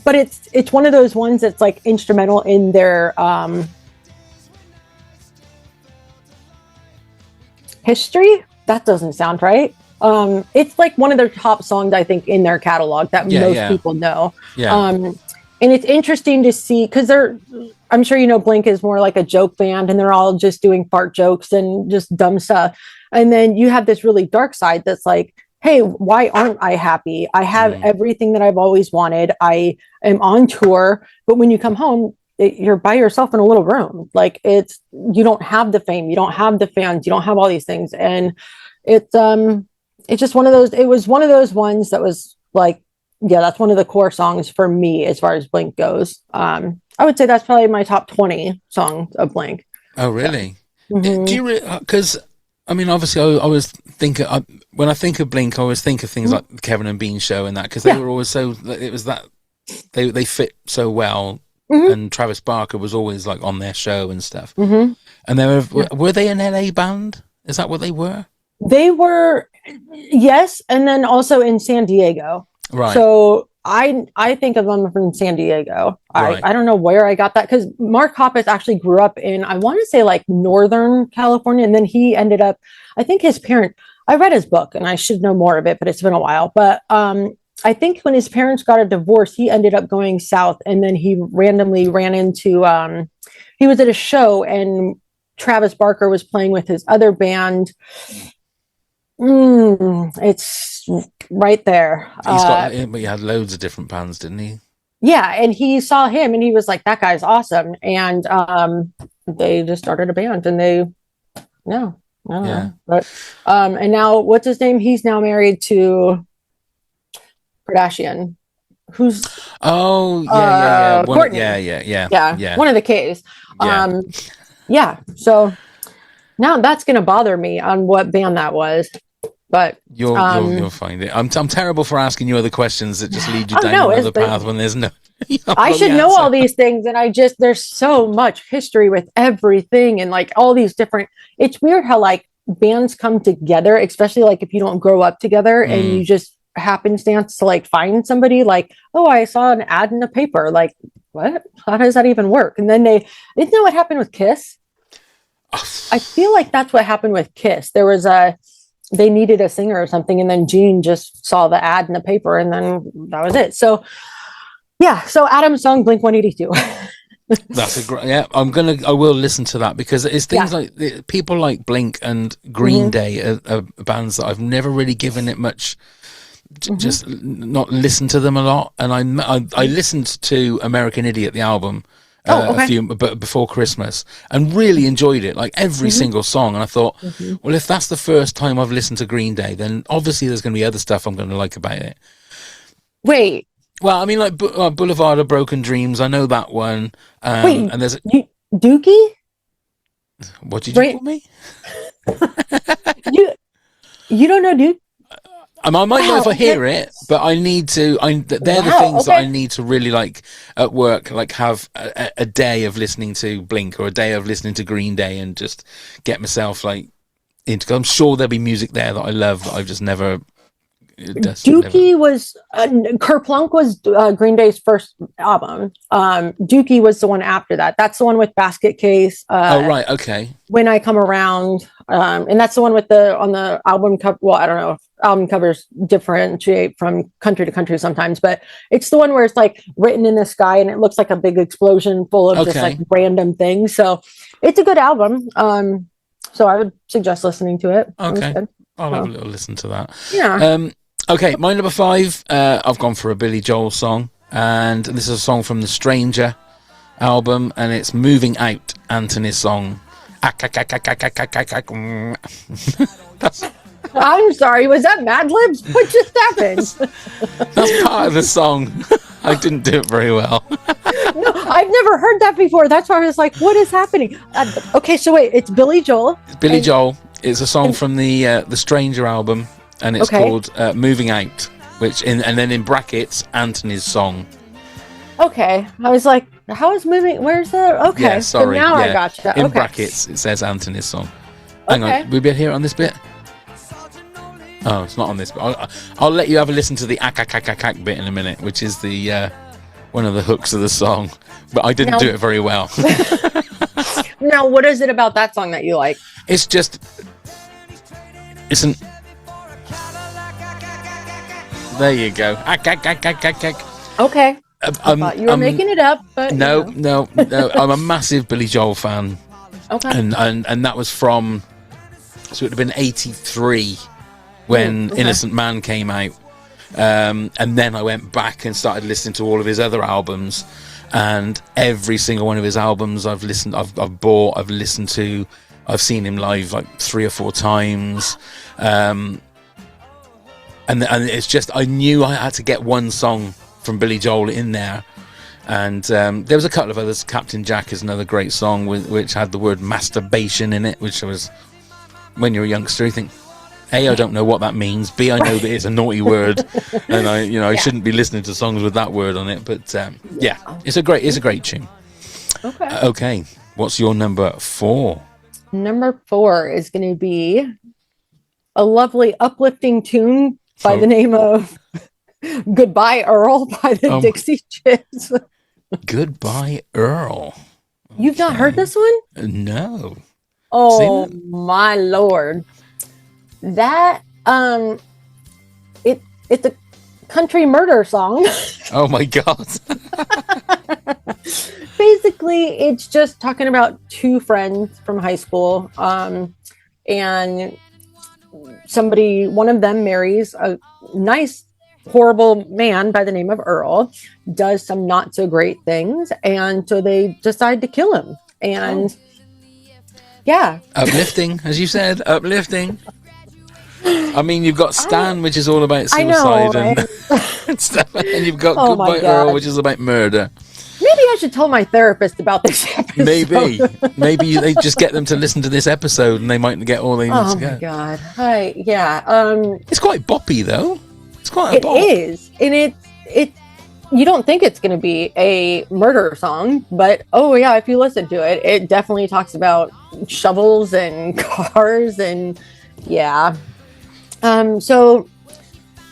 but it's one of those ones that's like instrumental in their history. That doesn't sound right. It's like one of their top songs, I think, in their catalog that most people know. Yeah. And it's interesting to see, because I'm sure Blink is more like a joke band, and they're all just doing fart jokes and just dumb stuff. And then you have this really dark side that's like, hey, why aren't I happy? I have everything that I've always wanted. I am on tour, but when you come home, you're by yourself in a little room. Like you don't have the fame, you don't have the fans, you don't have all these things. And it's just one of those, it was one of those ones that was like, yeah, that's one of the core songs for me as far as Blink goes. I would say that's probably my top 20 songs of Blink. Oh, really? Mm-hmm. Do you? Because I mean, obviously, I always think when I think of Blink, I always think of things like the Kevin and Bean show and that, because they were always so. It was that they fit so well, and Travis Barker was always like on their show and stuff. Mm-hmm. And were they an LA band? Is that what they were? They were, yes, and then also in San Diego. Right. So I think of them from San Diego. Right. I don't know where I got that because Mark Hoppus actually grew up in, I want to say like Northern California. And then he ended up, I think his parent, I read his book and I should know more of it, but it's been a while. But I think when his parents got a divorce, he ended up going south and then he randomly ran into, he was at a show and Travis Barker was playing with his other band. It's right there. He had loads of different bands, didn't he? Yeah, and he saw him and he was like, that guy's awesome. And they just started a band and they no, I don't know. But and now what's his name? He's now married to Kardashian. Who's Courtney. Yeah. One of the K's. Yeah. So now that's gonna bother me on what band that was. But you'll find it. I'm terrible for asking you other questions that just lead you down another path when there's no. I should know all these things, and there's so much history with everything, and like all these different. It's weird how like bands come together, especially like if you don't grow up together and you just happenstance to like find somebody. Like, oh, I saw an ad in the paper. Like, what? How does that even work? And then isn't that what happened with Kiss? I feel like that's what happened with Kiss. There was they needed a singer or something, and then Gene just saw the ad in the paper, and then that was it. So, yeah. So Adam's song Blink-182. That's a great. Yeah, I will listen to that because it's things like people like Blink and Green Day are bands that I've never really given it much. Just not listened to them a lot, and I listened to American Idiot, the album. But before Christmas, and really enjoyed it, like every single song. And I thought, well, if that's the first time I've listened to Green Day, then obviously there's going to be other stuff I'm going to like about it. Wait. Well, I mean, like Boulevard of Broken Dreams, I know that one. Wait, and there's Dookie. What did you call me? You don't know Duke? I might know if I hear it, but I need to. They're the things that I need to really like at work, like have a day of listening to Blink or a day of listening to Green Day, and just get myself like into. I'm sure there'll be music there that I love that I've just never. Dookie was Kerplunk was Green Day's first album. Dookie was the one after that. That's the one with Basket Case. Right, okay. When I Come Around, and that's the one with on the album cover. Well, I don't know if album covers differentiate from country to country sometimes, but it's the one where it's like written in the sky and it looks like a big explosion full of just like random things. So it's a good album. So I would suggest listening to it. Okay, I'll have a little listen to that. Yeah. Okay, my number 5, I've gone for a Billy Joel song, and this is a song from the Stranger album, and it's Moving Out, Anthony's song. I'm sorry, was that Mad Libs? What just happened? That's part of the song. I didn't do it very well. No, I've never heard that before. That's why I was like, what is happening? Okay, so wait, it's Billy Joel. It's Billy Joel. It's a song from the Stranger album. And it's called Moving Out, and then in brackets, Anthony's song. Okay. I was like, how is moving? Where's the... Okay. Yeah, sorry. So now I got you. In brackets, it says Anthony's song. Hang on. We'll be able to hear it on this bit? Oh, it's not on this bit. I'll let you have a listen to the ack bit in a minute, which is the one of the hooks of the song. But I didn't do it very well. Now, what is it about that song that you like? It's just... There you go. Okay. I thought you were making it up, but no. I'm a massive Billy Joel fan. Okay. And that was from, so it would have been 83 when Innocent Man came out. And then I went back and started listening to all of his other albums, and every single one of his albums I've bought, I've listened to, I've seen him live like 3 or 4 times. And it's just, I knew I had to get one song from Billy Joel in there. And there was a couple of others. Captain Jack is another great song which had the word masturbation in it, which was, when you're a youngster, you think, A, I don't know what that means. B, I know that it's a naughty word. And I shouldn't be listening to songs with that word on it. But it's a great tune. Okay. What's your number 4? Number 4 is going to be a lovely uplifting tune by the name of Goodbye, Earl by the Dixie Chicks. Goodbye, Earl. You've not heard this one? No. Oh my Lord. That it's a country murder song. Oh my God. Basically, it's just talking about two friends from high school. And one of them marries a nice, horrible man by the name of Earl, does some not so great things, and so they decide to kill him. And yeah. Uplifting, as you said, uplifting. I mean, you've got Stan, which is all about suicide and stuff, and you've got Goodbye Earl, which is about murder. Maybe I should tell my therapist about this episode. Maybe they just get them to listen to this episode, and they might get all they need to get. Oh my God! It's quite boppy though. It's quite a bop. It is, and it. You don't think it's going to be a murder song, but if you listen to it, it definitely talks about shovels and cars and So,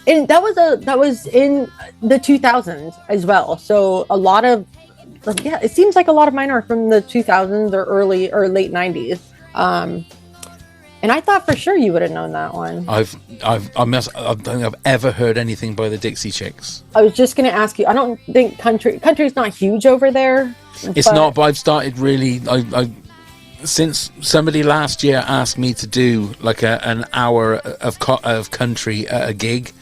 and that was in the 2000s as well. So a lot of it seems like a lot of mine are from the 2000s or early or late 90s. And I thought for sure you would have known that one. I don't think I've ever heard anything by the Dixie Chicks. I was just going to ask you. I don't think country's not huge over there. It's not, but I've started really. I since somebody last year asked me to do like an hour of country at a gig,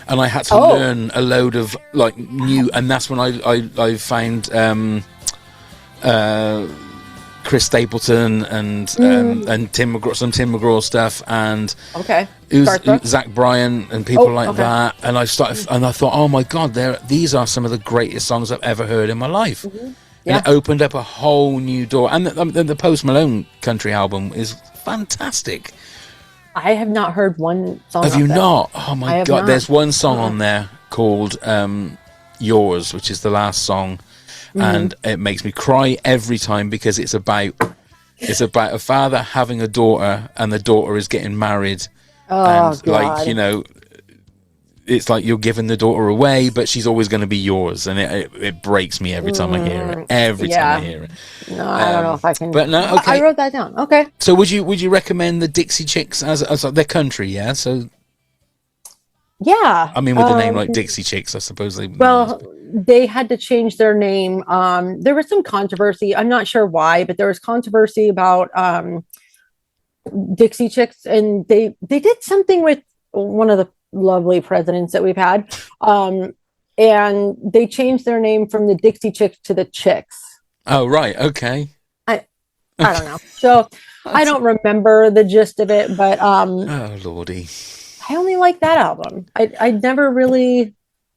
and I had to learn a load of like new, and that's when I found Chris Stapleton and Tim McGraw stuff, and Zach Bryan and people that. And I thought, oh my God, these are some of the greatest songs I've ever heard in my life. Mm-hmm. Yeah. And it opened up a whole new door. And the Post Malone country album is fantastic. I have not heard one song. Have you not? Oh my God! There's one song on there called "Yours," which is the last song. And it makes me cry every time because it's about a father having a daughter, and the daughter is getting married, and God. It's like you're giving the daughter away, but she's always going to be yours, and it breaks me every time I hear it. Every time I hear it. No, I don't know if I can. But no, okay. I wrote that down. Okay. So would you recommend the Dixie Chicks as their country? Yeah. So. Yeah. I mean, with a name like Dixie Chicks, I suppose they had to change their name. There was some controversy. I'm not sure why, but there was controversy about Dixie Chicks, and they did something with one of the lovely presidents that we've had, and they changed their name from the Dixie Chicks to the Chicks. Oh, right. Okay. I don't know. So I don't remember the gist of it, but oh lordy. I only like that album. I never really.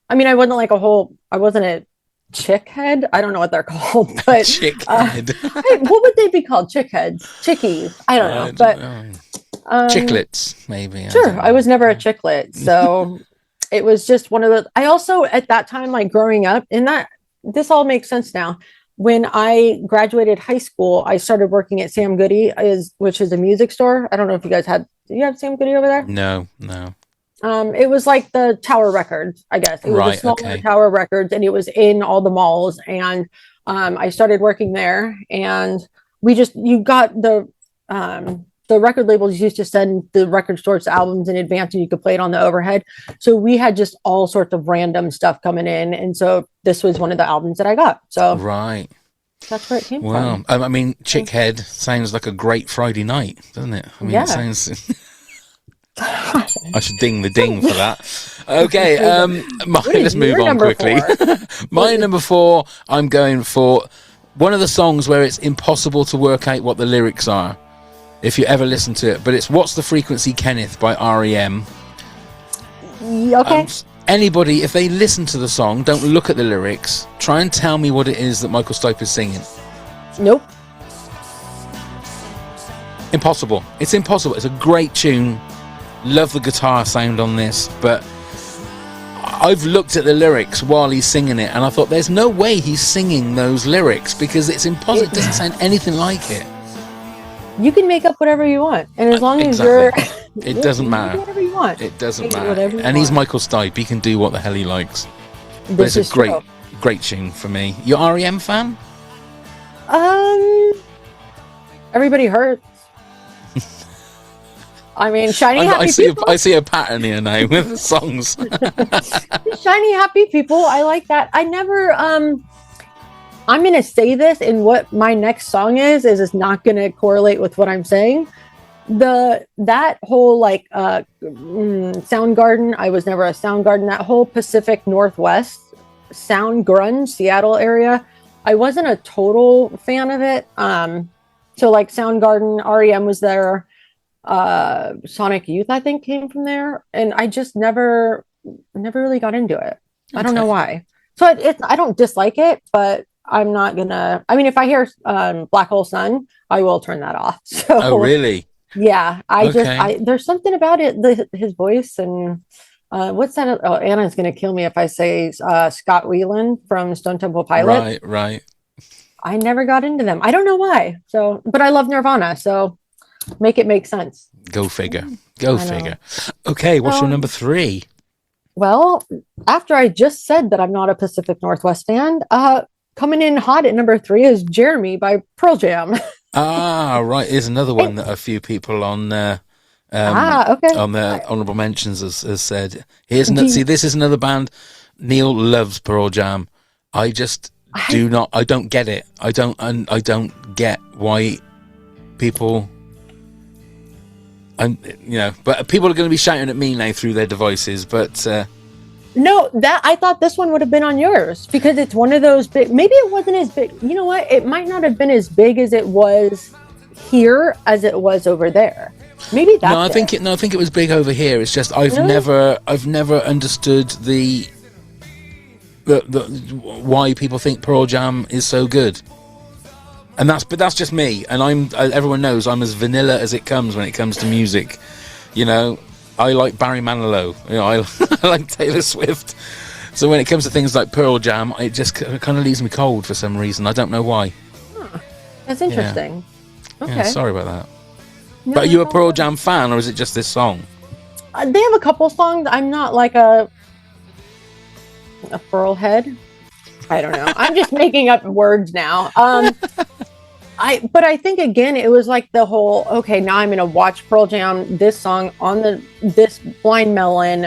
I mean, I wasn't a chick head. I don't know what they're called, but chick head. What would they be called? Chick heads, chickies. I don't know, but chicklets maybe. Sure, I was never a chicklet, so it was just one of those. I also at that time, like growing up, this all makes sense now. When I graduated high school, I started working at Sam Goody, which is a music store. I don't know if you guys had. Do you have Sam Goody over there? No. It was like the Tower Records, I guess. It was a smaller Tower Records, and it was in all the malls. And I started working there, and you got the record labels used to send the record stores albums in advance, and you could play it on the overhead. So we had just all sorts of random stuff coming in, and so this was one of the albums that I got. So right. That's where it came from. I mean, Chickhead sounds like a great Friday night, doesn't it? I mean, it sounds. I should ding the ding for that. Okay, let's move on quickly. My number 4, I'm going for one of the songs where it's impossible to work out what the lyrics are, if you ever listen to it. But it's "What's the Frequency, Kenneth" by REM. Okay. Anybody, if they listen to the song, don't look at the lyrics, try and tell me what it is that Michael Stipe is singing. Nope. Impossible. It's impossible. It's a great tune. Love the guitar sound on this, but I've looked at the lyrics while he's singing it, and I thought there's no way he's singing those lyrics because it's impossible. It doesn't sound anything like it. You can make up whatever you want, and as long as It doesn't You matter. do whatever you want. It doesn't You do matter. whatever you And he's want. Michael Stipe. He can do what the hell he likes. But This it's is a great, true. great tune for me. You REM fan? Everybody hurts. I mean, shiny happy people. I see a pattern here now with the songs. Shiny happy people. I like that. I never. I'm gonna say this, and what my next song is not gonna correlate with what I'm saying. That whole like Soundgarden. I was never a Soundgarden. That whole Pacific Northwest sound grunge Seattle area. I wasn't a total fan of it. So like Soundgarden, REM was there. Sonic Youth, I think, came from there, and I just never really got into it. I don't know why. So I don't dislike it, but I'm not gonna. I mean, if I hear Black Hole Sun, I will turn that off. So, Oh, really? Yeah, there's something about it, his voice and what's that? Oh, Anna's gonna kill me if I say Scott Weiland from Stone Temple Pilots. Right. I never got into them. I don't know why. So, but I love Nirvana, so make it make sense. Go figure. Go figure. Okay, what's your number 3? Well, after I just said that I'm not a Pacific Northwest fan, coming in hot at number 3 is Jeremy by Pearl Jam. Right. Here's another one that a few people on Okay. on the honorable mentions has said. See, this is another band. Neil loves Pearl Jam. I just I don't get it. I don't get why people. And but people are going to be shouting at me now through their devices. But no, that I thought this one would have been on yours because it's one of those big. Maybe it wasn't as big. You know what? It might not have been as big as it was here as it was over there. Maybe that's I think it was big over here. It's just I've never understood the why people think Pearl Jam is so good. And that's just me, and everyone knows I'm as vanilla as it comes when it comes to music. I like Barry Manilow. I like Taylor Swift. So when it comes to things like Pearl Jam, it just kind of leaves me cold for some reason. I don't know why. That's interesting. Yeah. Okay. Yeah, sorry about that. No, but are you a Pearl Jam fan, or is it just this song? They have a couple songs. I'm not like a Pearl head. I don't know. I'm just making up words now. But I think again it was like the whole now I'm gonna watch Pearl Jam this song on this Blind Melon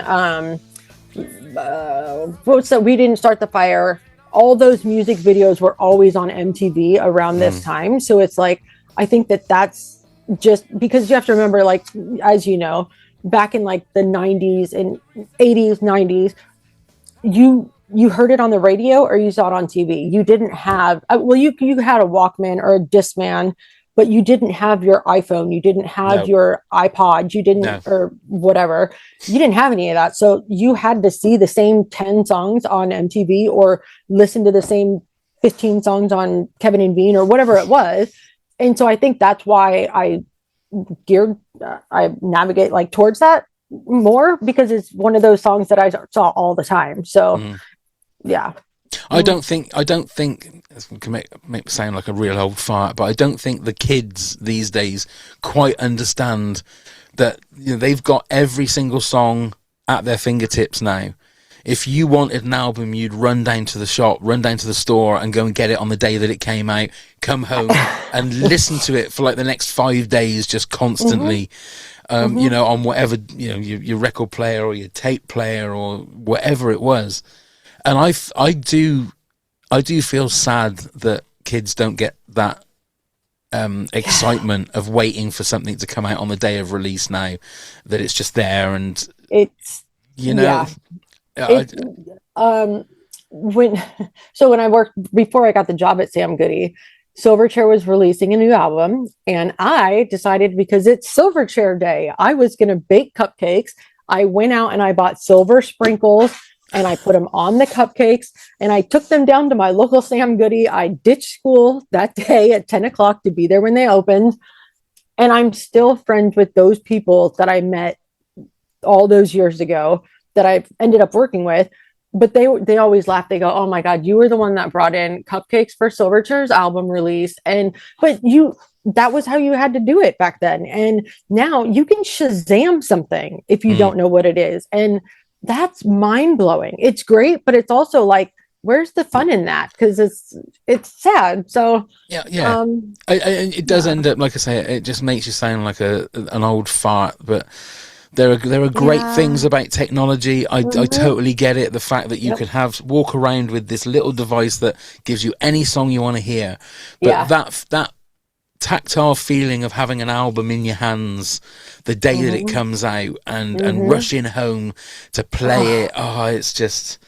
what's that We Didn't Start the Fire. All those music videos were always on MTV around this time, so it's like I think that's just because you have to remember, like, as you know, back in like the 90s and 80s 90s, you heard it on the radio or you saw it on TV. You didn't have, you had a Walkman or a Discman, but you didn't have your iPhone. You didn't have your iPod. You didn't, or whatever. You didn't have any of that. So you had to see the same 10 songs on MTV or listen to the same 15 songs on Kevin and Bean or whatever it was. And so I think that's why I navigate like towards that more, because it's one of those songs that I saw all the time. So yeah. I don't think it can make me sound like a real old fart, but I don't think the kids these days quite understand that they've got every single song at their fingertips now. If you wanted an album, you'd run down to the shop, run down to the store and go and get it on the day that it came out, come home and listen to it for like the next 5 days, just constantly, on whatever, your record player or your tape player or whatever it was. And I do feel sad that kids don't get that excitement of waiting for something to come out on the day of release now, that it's just there and it's when I worked before I got the job at Sam Goody, Silverchair was releasing a new album, and I decided because it's Silverchair Day, I was going to bake cupcakes. I went out and I bought silver sprinkles. And I put them on the cupcakes and I took them down to my local Sam Goody. I ditched school that day at 10 o'clock to be there when they opened. And I'm still friends with those people that I met all those years ago that I ended up working with. but they always laugh. They go, "Oh my God, you were the one that brought in Cupcakes for Silverchair's album release." But that was how you had to do it back then. And now you can Shazam something if you don't know what it is. And that's mind blowing. It's great, but it's also like, where's the fun in that? Because it's sad. So yeah. It does end up, like I say, it just makes you sound like an old fart. But there are great things about technology. I totally get it. The fact that you can walk around with this little device that gives you any song you want to hear. But that tactile feeling of having an album in your hands the day that it comes out and rushing home to play it. Oh, it's just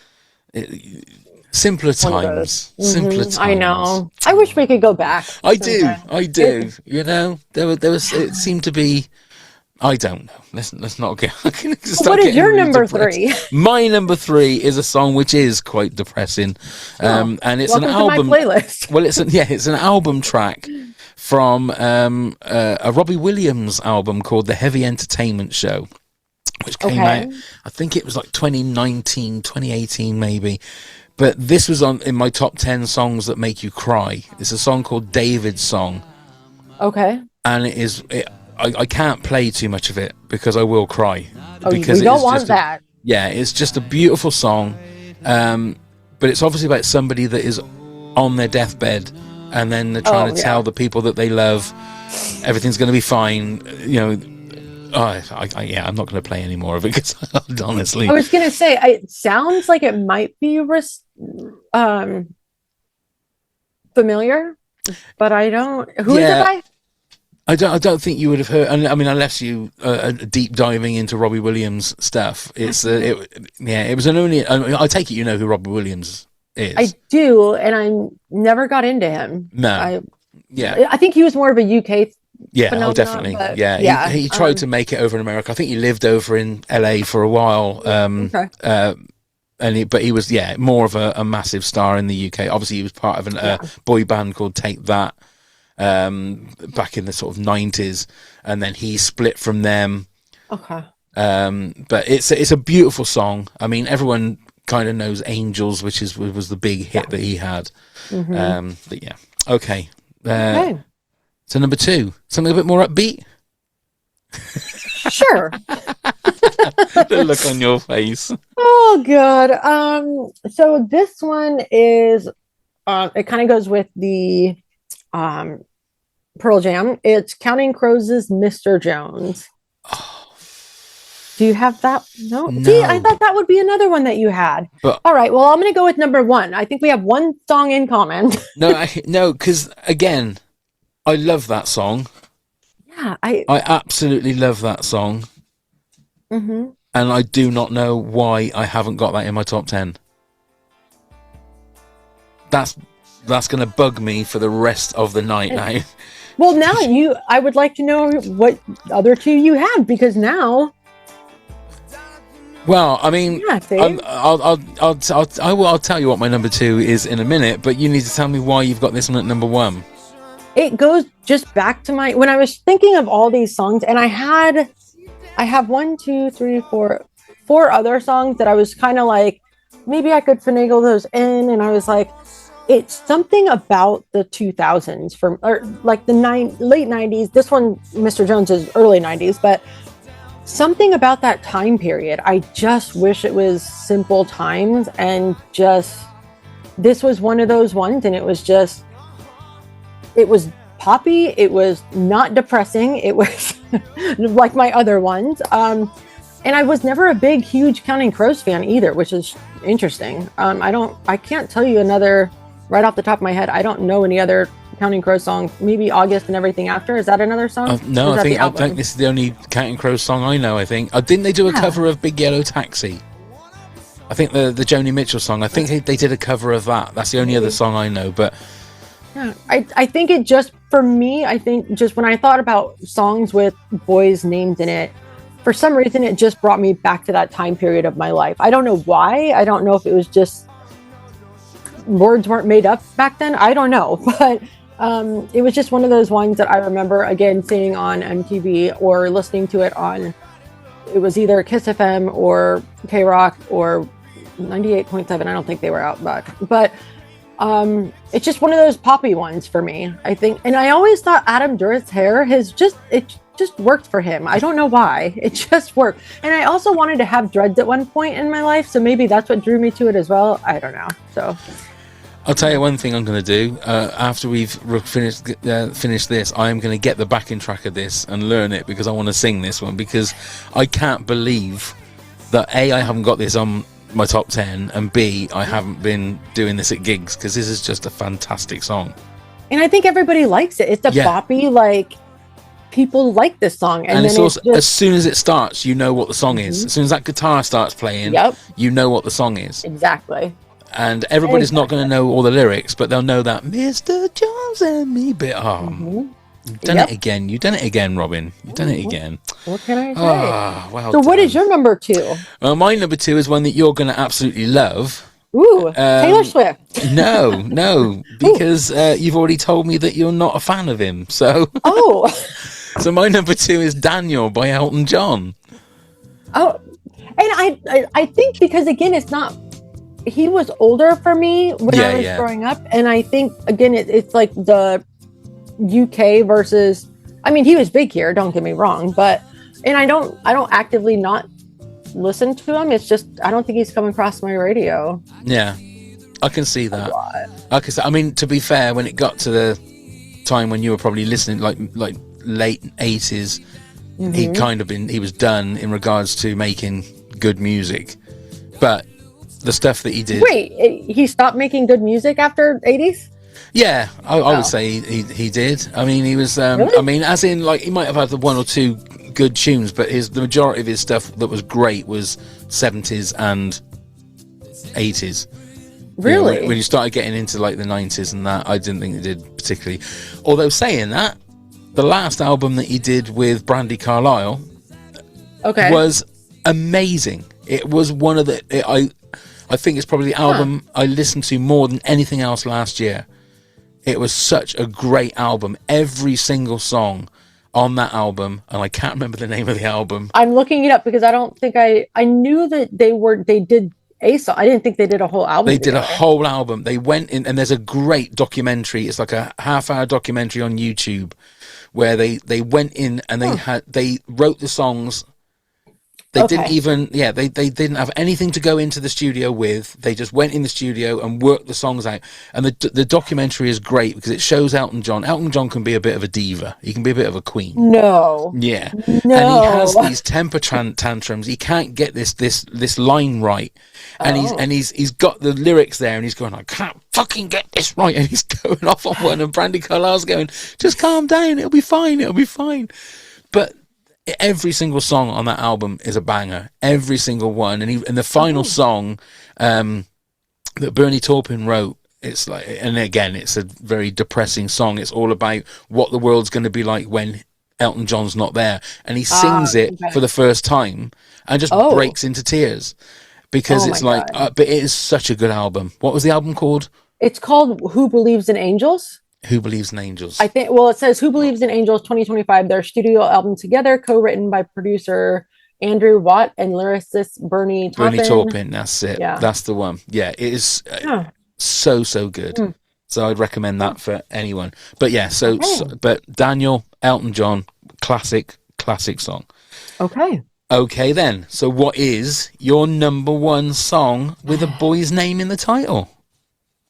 simpler times. Simpler times. I know. I wish we could go back. I do. You know, there was. It seemed to be. I don't know. Let's not get. What is your number 3? My number 3 is a song which is quite depressing, and it's an album. To my playlist. Well, it's an album track from a Robbie Williams album called The Heavy Entertainment Show, which came out. I think it was like 2019, 2018, maybe. But this was in my top 10 songs that make you cry. It's a song called David's Song. Okay. And I can't play too much of it because I will cry. Oh, because you don't want that. Yeah, it's just a beautiful song. But it's obviously about somebody that is on their deathbed and then they're trying to tell the people that they love everything's going to be fine. You know, I'm not going to play any more of it because honestly. I was going to say, it sounds like it might be familiar, but I don't. Who is it by? I don't think you would have heard. I mean, unless you are deep diving into Robbie Williams stuff. It was an only. I take it you know who Robbie Williams is. I do, and I never got into him. No. I think he was more of a UK. Yeah, definitely. He tried to make it over in America. I think he lived over in LA for a while. But he was more of a massive star in the UK. Obviously, he was part of a boy band called Take That back in the sort of 90s, and then he split from them. Okay. But it's a beautiful song. I mean, everyone kind of knows Angels, which was the big hit that he had. But yeah, okay. So number 2, something a bit more upbeat. Sure. The look on your face. Oh God. So this one is it kind of goes with the Pearl Jam. It's Counting Crows' Mr. Jones. Do you have that? No. See, I thought that would be another one that you had. But, all right. Well, I'm going to go with number 1. I think we have one song in common. No, because again, I love that song. Yeah, I absolutely love that song. And I do not know why I haven't got that in my top 10. That's going to bug me for the rest of the night now. Well, now I would like to know what other 2 you have, because now. Well, I mean, I'll tell you what my number 2 is in a minute, but you need to tell me why you've got this one at number 1. It goes just back to when I was thinking of all these songs, and I have 1, 2, 3, 4 other songs that I was kind of like, maybe I could finagle those in, and I was like, it's something about the 2000s or like the late 90s. This one, Mr. Jones, is early 90s, but something about that time period. I just wish it was simple times, and this was one of those ones, and it was poppy. It was not depressing. It was like my other ones. And I was never a big, huge Counting Crows fan either, which is interesting. I can't tell you another right off the top of my head. I don't know any other Counting Crows song. Maybe August and Everything After. Is that another song? No, I think this is the only Counting Crows song I know. I think didn't they do a cover of Big Yellow Taxi? I think the Joni Mitchell song. I think they did a cover of that. That's the only other song I know. But yeah, I think it just, for me, I think just when I thought about songs with boys' names in it, for some reason it just brought me back to that time period of my life. I don't know why. I don't know if it was just words weren't made up back then. I don't know, but it was just one of those ones that I remember, again, seeing on MTV or listening to it on, it was either Kiss FM or K-Rock or 98.7. I don't think they were out back, but it's just one of those poppy ones for me, I think. And I always thought Adam Durit's hair just worked for him. I don't know why. It just worked. And I also wanted to have dreads at one point in my life, so maybe that's what drew me to it as well. I don't know. So I'll tell you one thing I'm going to do. After we've finished this, I am going to get the backing track of this and learn it, because I want to sing this one, because I can't believe that A, I haven't got this on my top 10, and B, I haven't been doing this at gigs, because this is just a fantastic song. And I think everybody likes it. It's a boppy, like, people like this song. And it's also, as soon as it starts, you know what the song is. As soon as that guitar starts playing, you know what the song is. Exactly. And everybody's not going to know all the lyrics, but they'll know that Mr. Jones and me bit. You've done it again. You've done it again, Robin. You've done it again. What can I say? Well so done. What is your number 2? Well, my number 2 is one that you're going to absolutely love. Ooh, Taylor Swift. No, because you've already told me that you're not a fan of him. So, so my number 2 is Daniel by Elton John. Oh, and I think because, again, it's not. He was older for me when I was growing up, and I think, again, it's like the UK versus. I mean, he was big here. Don't get me wrong, and I don't actively not listen to him. It's just I don't think he's come across my radio. Yeah, I can see that. I mean, to be fair, when it got to the time when you were probably listening, like late 80s, he was done in regards to making good music, but the stuff that he did. Wait, he stopped making good music after 80s? Yeah, I would say he did. I mean, he was. Really? I mean, as in, like, he might have had the one or two good tunes, but the majority of his stuff that was great was 70s and 80s. Really? You know, when you started getting into like the 90s and that, I didn't think it did particularly. Although saying that, the last album that he did with Brandy Carlisle, was amazing. It was one of the. I think it's probably the album I listened to more than anything else last year. It was such a great album. Every single song on that album, and I can't remember the name of the album. I'm looking it up because I don't think I knew that they did a song. I didn't think they did a whole album. They did a whole album. They went in, and there's a great documentary. It's like a half-hour documentary on YouTube where they went in and they wrote the songs. They didn't even, they didn't have anything to go into the studio with. They just went in the studio and worked the songs out. And the documentary is great because it shows Elton John. Elton John can be a bit of a diva. He can be a bit of a queen. No. Yeah. No. And he has these temper tantrums. He can't get this line right. And he's got the lyrics there and he's going, I can't fucking get this right. And he's going off on one, and Brandy Carlisle's going, just calm down. It'll be fine. It'll be fine. But every single song on that album is a banger. Every single one. And the final song that Bernie Taupin wrote, it's like, and again, it's a very depressing song. It's all about what the world's going to be like when Elton John's not there. And he sings it for the first time and just breaks into tears because it's like, but it is such a good album. What was the album called? It's called Who Believes in Angels? Who Believes in Angels? I think, it says Who Believes in Angels 2025, their studio album together, co-written by producer Andrew Watt and lyricist Bernie Taupin. That's it. Yeah. That's the one. Yeah, it is so good. So I'd recommend that for anyone. But yeah, but Daniel, Elton John, classic song. Okay then. So what is your number 1 song with a boy's name in the title?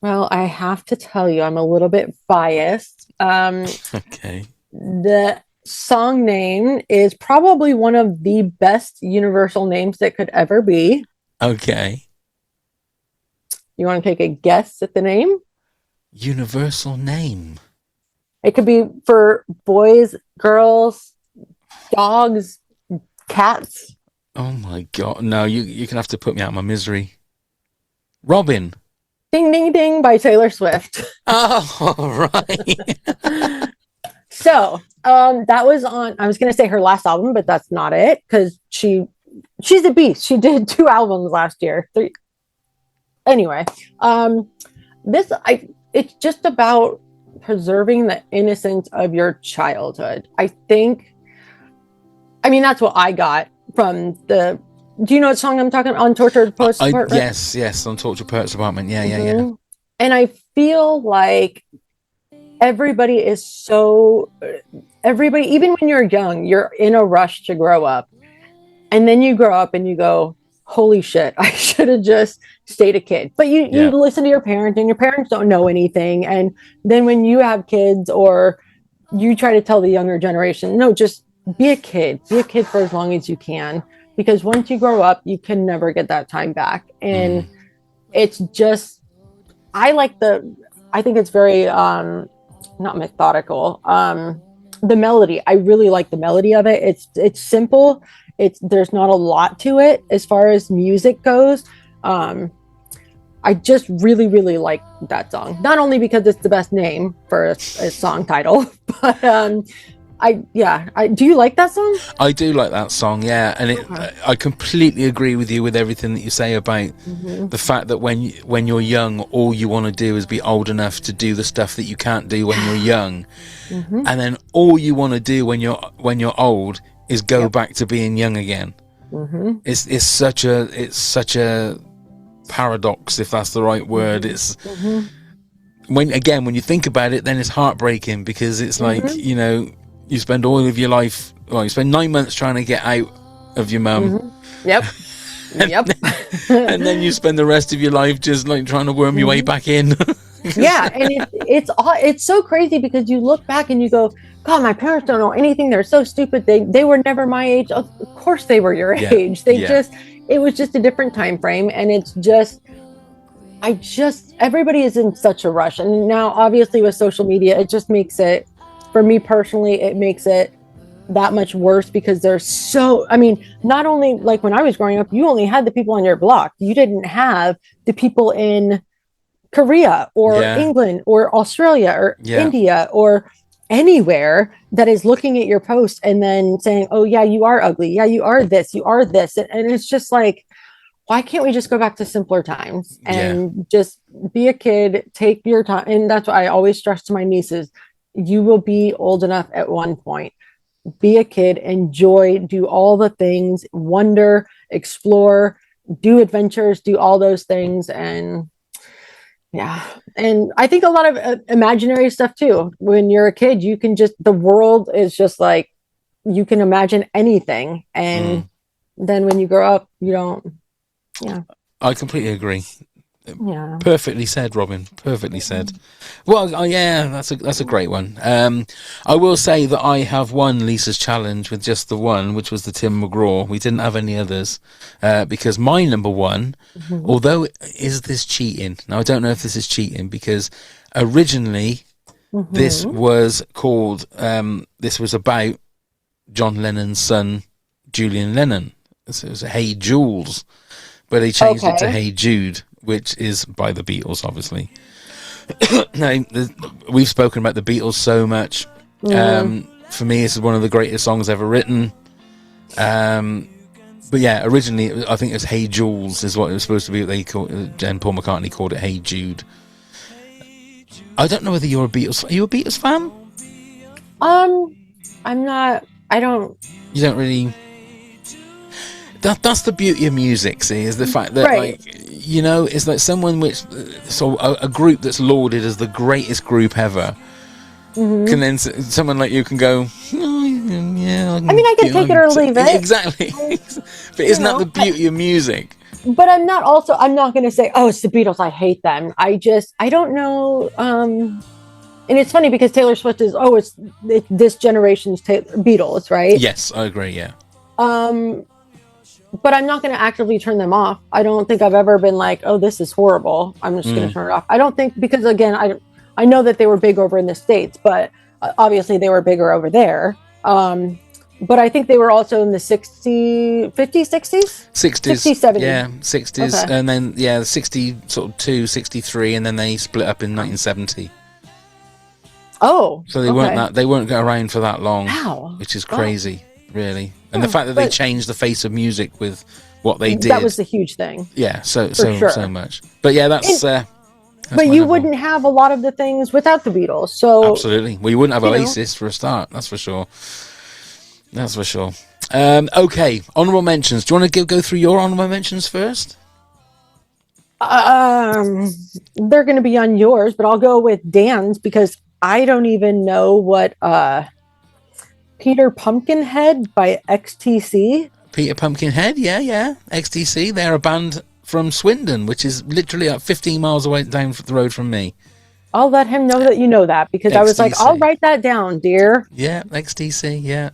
Well, I have to tell you, I'm a little bit biased. Okay. The song name is probably one of the best universal names that could ever be. Okay. You want to take a guess at the name? Universal name. It could be for boys, girls, dogs, cats. Oh my God. No, you're gonna have to put me out of my misery. Robyn. Ding, ding, ding by Taylor Swift. Oh, right. So, that was on, I was going to say her last album, but that's not it because she's a beast. She did 2 albums last year. 3. Anyway, it's just about preserving the innocence of your childhood. I mean, that's what I got from the Do you know what song I'm talking on? Tortured Poets Department? Yes, on Tortured Poets Department. Yeah. And I feel like everybody is so, everybody, even when you're young, you're in a rush to grow up. And then you grow up and you go, holy shit, I should have just stayed a kid. But you listen to your parents, and your parents don't know anything. And then when you have kids, or you try to tell the younger generation, no, just be a kid for as long as you can. Because once you grow up, you can never get that time back. And it's just, I think it's very, not methodical. The melody, I really like the melody of it. It's simple. There's not a lot to it as far as music goes. I just really, really like that song. Not only because it's the best name for a song title, but do you like that song? I do like that song, yeah, and I completely agree with you with everything that you say about the fact that when you're young, all you want to do is be old enough to do the stuff that you can't do when you're young, and then all you want to do when you're old is go back to being young again. It's such a paradox, if that's the right word. It's when you think about it, then it's heartbreaking, because it's like, you spend all of your life, you spend 9 months trying to get out of your mum. Yep. And then you spend the rest of your life just like trying to worm your way back in. Yeah, and it's so crazy, because you look back and you go, God, my parents don't know anything. They're so stupid. They were never my age. Of course they were your age. It was just a different time frame. And it's just, everybody is in such a rush. And now obviously with social media, it just makes it, for me personally, it makes it that much worse, because not only like when I was growing up, you only had the people on your block. You didn't have the people in Korea or England or Australia or India or anywhere that is looking at your post and then saying, oh yeah, you are ugly. Yeah, you are this. And it's just like, why can't we just go back to simpler times and just be a kid, take your time? And that's what I always stress to my nieces. You will be old enough at one point. Be a kid, enjoy, do all the things, wonder, explore, do adventures, do all those things. And I think a lot of imaginary stuff too. When you're a kid, you can the world is just like, you can imagine anything. And then when you grow up, you don't. Yeah. I completely agree. Yeah. Perfectly said, Robyn. Perfectly said. Well, that's a great one. I will say that I have won Lisa's challenge with just the one, which was the Tim McGraw. We didn't have any others, because my number one, although is this cheating? Now I don't know if this is cheating, because originally this was called. This was about John Lennon's son, Julian Lennon. So it was Hey Jules, but they changed it to Hey Jude, which is by the Beatles, obviously. Now, we've spoken about the Beatles so much. For me, this is one of the greatest songs ever written. But yeah, originally, I think it was Hey Jules is what it was supposed to be. And Paul McCartney called it Hey Jude. I don't know whether you're a Beatles. Are you a Beatles fan? I'm not. I don't. You don't really. That's the beauty of music, see, is the fact that, like, it's like a group that's lauded as the greatest group ever can then someone like you can go, I can take it or leave it. Exactly. But isn't that the beauty of music? But I'm not going to say, oh, it's the Beatles, I hate them. I don't know. And it's funny because Taylor Swift is, it's this generation's Beatles, right? Yes, I agree, yeah. But I'm not going to actively turn them off. I don't think I've ever been like, oh, this is horrible, I'm just going to turn it off. I don't think, because again, I know that they were big over in the States, but obviously they were bigger over there. But I think they were also in the 50s, 60s? 60s, 70s. Yeah, 60s. Okay. And then, 62, 63, and then they split up in 1970. Oh. So they weren't around for that long. Wow. Which is crazy, really. And the fact that they changed the face of music with what they did. That was the huge thing. Yeah, so much. But yeah, that's but you wouldn't have a lot of the things without the Beatles. So absolutely. Well, you wouldn't have Oasis for a start, that's for sure. Okay, honourable mentions. Do you want to go through your honourable mentions first? They're going to be on yours, but I'll go with Dan's because I don't even know what Peter Pumpkinhead by XTC. Peter Pumpkinhead, yeah. XTC, they're a band from Swindon, which is literally 15 miles away down the road from me. I'll let him know that you know that because XTC. I was like, I'll write that down, dear. Yeah, XTC, yeah.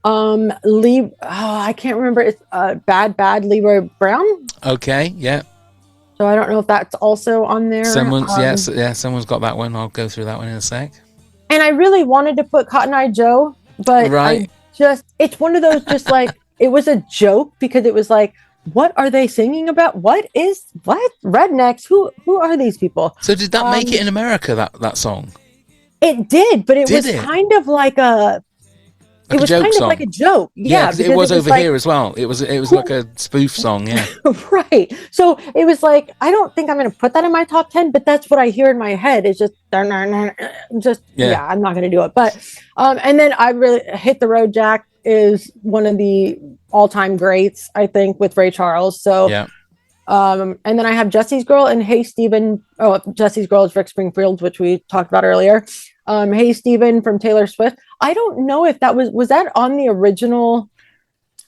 I can't remember. It's Bad Leroy Brown. Okay, yeah. So I don't know if that's also on there. Someone's got that one. I'll go through that one in a sec. And I really wanted to put Cotton Eye Joe, but right. it's one of those just like, it was a joke because it was like, what are they singing about? What rednecks? Who are these people? So did that make it in America, that song? It did, but it was kind of like a like a joke. Yeah, because it was over like, here as well. It was like a spoof song, yeah. Right. So it was like, I don't think I'm going to put that in my top 10, but that's what I hear in my head. It's just I'm not going to do it. But and then I really Hit the Road Jack is one of the all-time greats, I think, with Ray Charles. So yeah. And then I have Jesse's Girl and Hey Stephen. Oh, Jesse's Girl is Rick Springfield, which we talked about earlier. Hey Stephen from Taylor Swift. I don't know if that was that on the original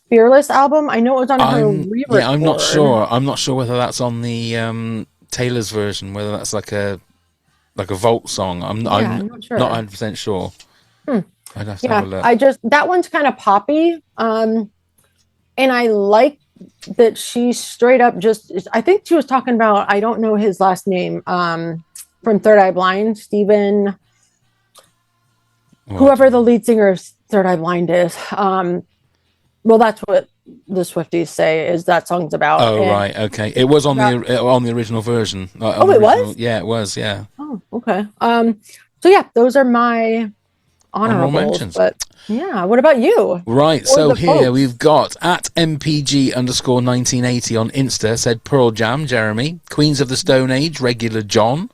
Fearless album. I know it was on her re-record. Yeah, I'm not sure. I'm not sure whether that's on the Taylor's version, whether that's like a vault song. I'm not sure. Not 100% sure. I'd have to have a look. That one's kind of poppy. And I like that she straight up I think she was talking about, I don't know his last name, from Third Eye Blind, Stephen, whoever the lead singer of Third Eye Blind is. Well, that's what the Swifties say is that song's about. Oh, right. Okay. It was on the original version. It was? Yeah, it was. Yeah. Oh, okay. So yeah, those are my honorable mentions. But yeah, what about you? Right, so here we've got at MPG_1980 on Insta said Pearl Jam, Jeremy, Queens of the Stone Age, Regular John,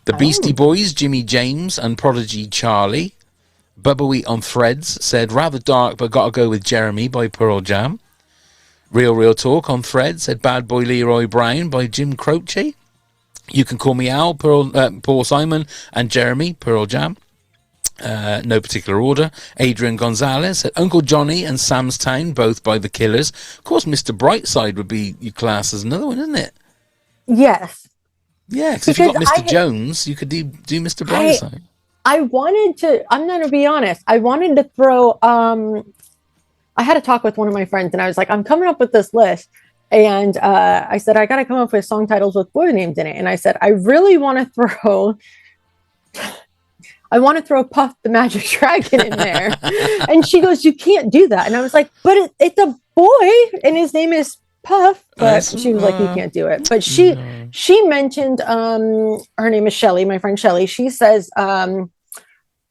The Beastie Boys, Jimmy James and Prodigy Charlie. Bubba on Threads said rather dark but gotta go with Jeremy by Pearl Jam. Real Talk on Threads said Bad Boy Leroy Brown by Jim Croce. You Can Call Me Al, Paul Simon and Jeremy, Pearl Jam. No particular order. Adrian Gonzalez said Uncle Johnny and Sam's Town, both by The Killers. Of course, Mr. Brightside would be your class as another one, isn't it? Yes. Yeah, because if you've got Mr. Jones, you could do Mr. Brightside. I'm going to be honest, I wanted to throw, I had a talk with one of my friends and I was like, I'm coming up with this list. And I said, I got to come up with song titles with boy names in it. And I said, I really want to throw Puff the Magic Dragon in there. And she goes, you can't do that. And I was like, but it's a boy and his name is Puff. But she was like, you can't do it. But she mentioned, her name is Shelly, my friend Shelly. She says,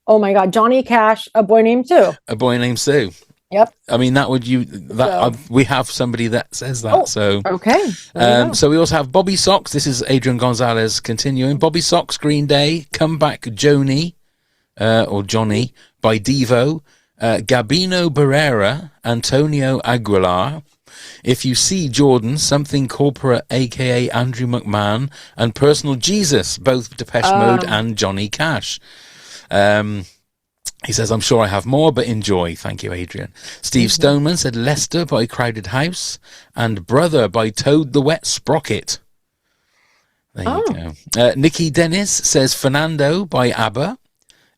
oh my God, Johnny Cash, A Boy Named Sue. A Boy Named Sue. Yep. I mean, we have somebody that says that. So okay. So we also have Bobby Sox. This is Adrian Gonzalez continuing. Bobby Sox, Green Day, Come Back Joni, or Johnny by Devo, Gabino Barrera, Antonio Aguilar. If You See Jordan, Something Corporate, aka Andrew McMahon, and Personal Jesus, both Depeche Mode and Johnny Cash. He says, I'm sure I have more, but enjoy. Thank you, Adrian. Steve Stoneman said Lester by Crowded House and Brother by Toad the Wet Sprocket. There you go. Nikki Dennis says Fernando by ABBA.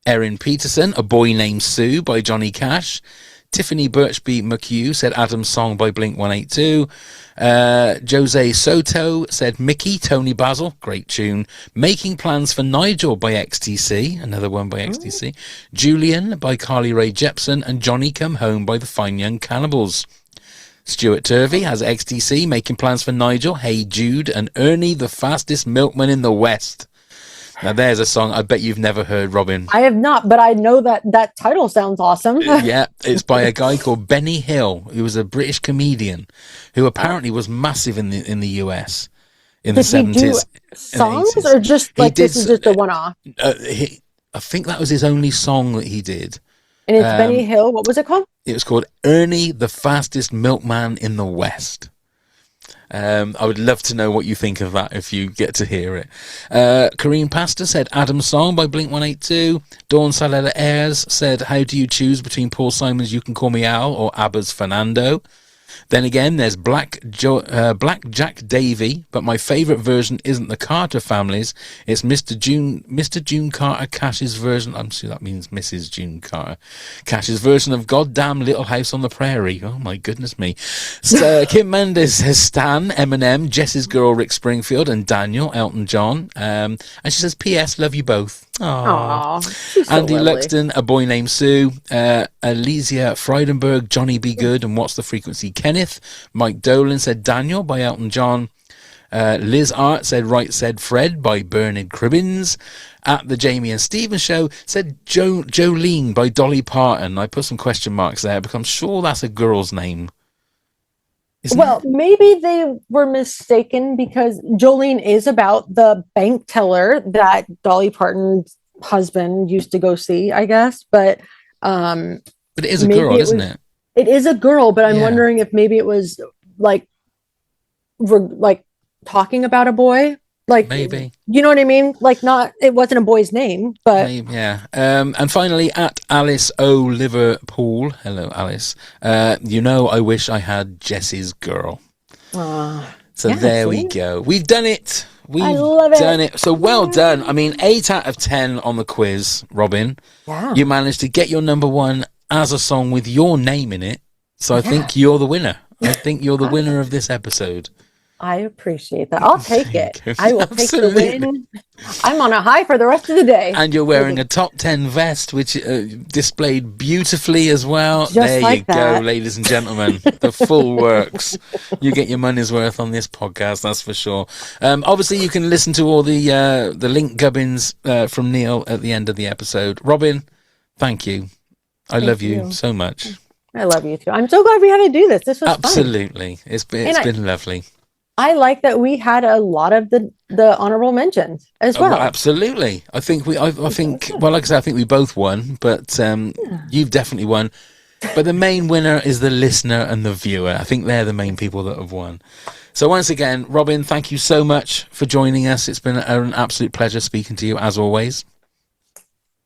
Erin Peterson, A Boy Named Sue by Johnny Cash. Tiffany Birchby McHugh said Adam's Song by Blink-182. Jose Soto said Mickey, Tony Basil, great tune. Making Plans for Nigel by XTC, another one by XTC. Julian by Carly Rae Jepsen and Johnny Come Home by the Fine Young Cannibals. Stuart Turvey has XTC, Making Plans for Nigel, Hey Jude, and Ernie, the Fastest Milkman in the West. Now there's a song I bet you've never heard, Robyn. I have not, but I know that title sounds awesome. Yeah, it's by a guy called Benny Hill, who was a British comedian who apparently was massive in the US in the 70s. Did he do songs or just like this is just a one-off? I think that was his only song that he did. And it's Benny Hill. What was it called? It was called Ernie, the Fastest Milkman in the West. I would love to know what you think of that if you get to hear it. Kareem Pastor said Adam's Song by Blink-182. Dawn Salella Ayres said, how do you choose between Paul Simon's You Can Call Me Al or ABBA's Fernando? Then again, there's Black Jack Davy, but my favourite version isn't the Carter family's. It's Mr. June Carter Cash's version. I'm sure that means Mrs. June Carter Cash's version of Goddamn Little House on the Prairie. Oh my goodness me. So, Kim Mendes says Stan, Eminem, Jess's Girl, Rick Springfield, and Daniel, Elton John. And she says, P.S. Love you both. Aww, she's so Andy lovely. Luxton, A Boy Named Sue, Elysia Frydenberg, Johnny Be Good, and What's the Frequency? Kenneth. Mike Dolan said Daniel by Elton John. Liz Art said Right Said Fred by Bernard Cribbins. At the Jamie and Stephen Show said Jolene by Dolly Parton. I put some question marks there because I'm sure that's a girl's name. Well, maybe they were mistaken because Jolene is about the bank teller that Dolly Parton's husband used to go see, I guess. But it is a girl, isn't it? It is a girl, but I'm wondering if maybe it was like talking about a boy. Like, maybe, you know what I mean? Like, it wasn't a boy's name, but maybe, yeah. And finally, at Alice O. Liverpool, hello, Alice. I wish I had Jess's Girl. So there we go. We've done it. We've done it. So well done. I mean, 8 out of 10 on the quiz, Robyn. Yeah. You managed to get your number one as a song with your name in it. So I think you're the winner. I think you're the winner of this episode. I appreciate that. I'll take it. I will take the win. I'm on a high for the rest of the day. And you're wearing a top 10 vest, which displayed beautifully as well. Just there like you that. go, ladies and gentlemen. The full works. You get your money's worth on this podcast, that's for sure. Obviously, you can listen to all the link gubbins from Neil at the end of the episode. Robyn, thank you. I love you so much. I love you too. I'm so glad we had to do this. This was Absolutely. fun. It's been lovely. I like that we had a lot of the honorable mentions as well. Absolutely. I think like I said, I think we both won, but you've definitely won. But the main winner is the listener and the viewer. I think they're the main people that have won. So once again, Robyn, thank you so much for joining us. It's been an absolute pleasure speaking to you as always.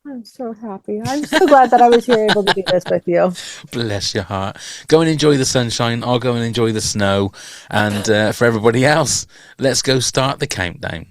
I'm so happy. I'm so glad that I was here able to do this with you. Bless your heart. Go and enjoy the sunshine. I'll go and enjoy the snow. And for everybody else, let's go start the countdown.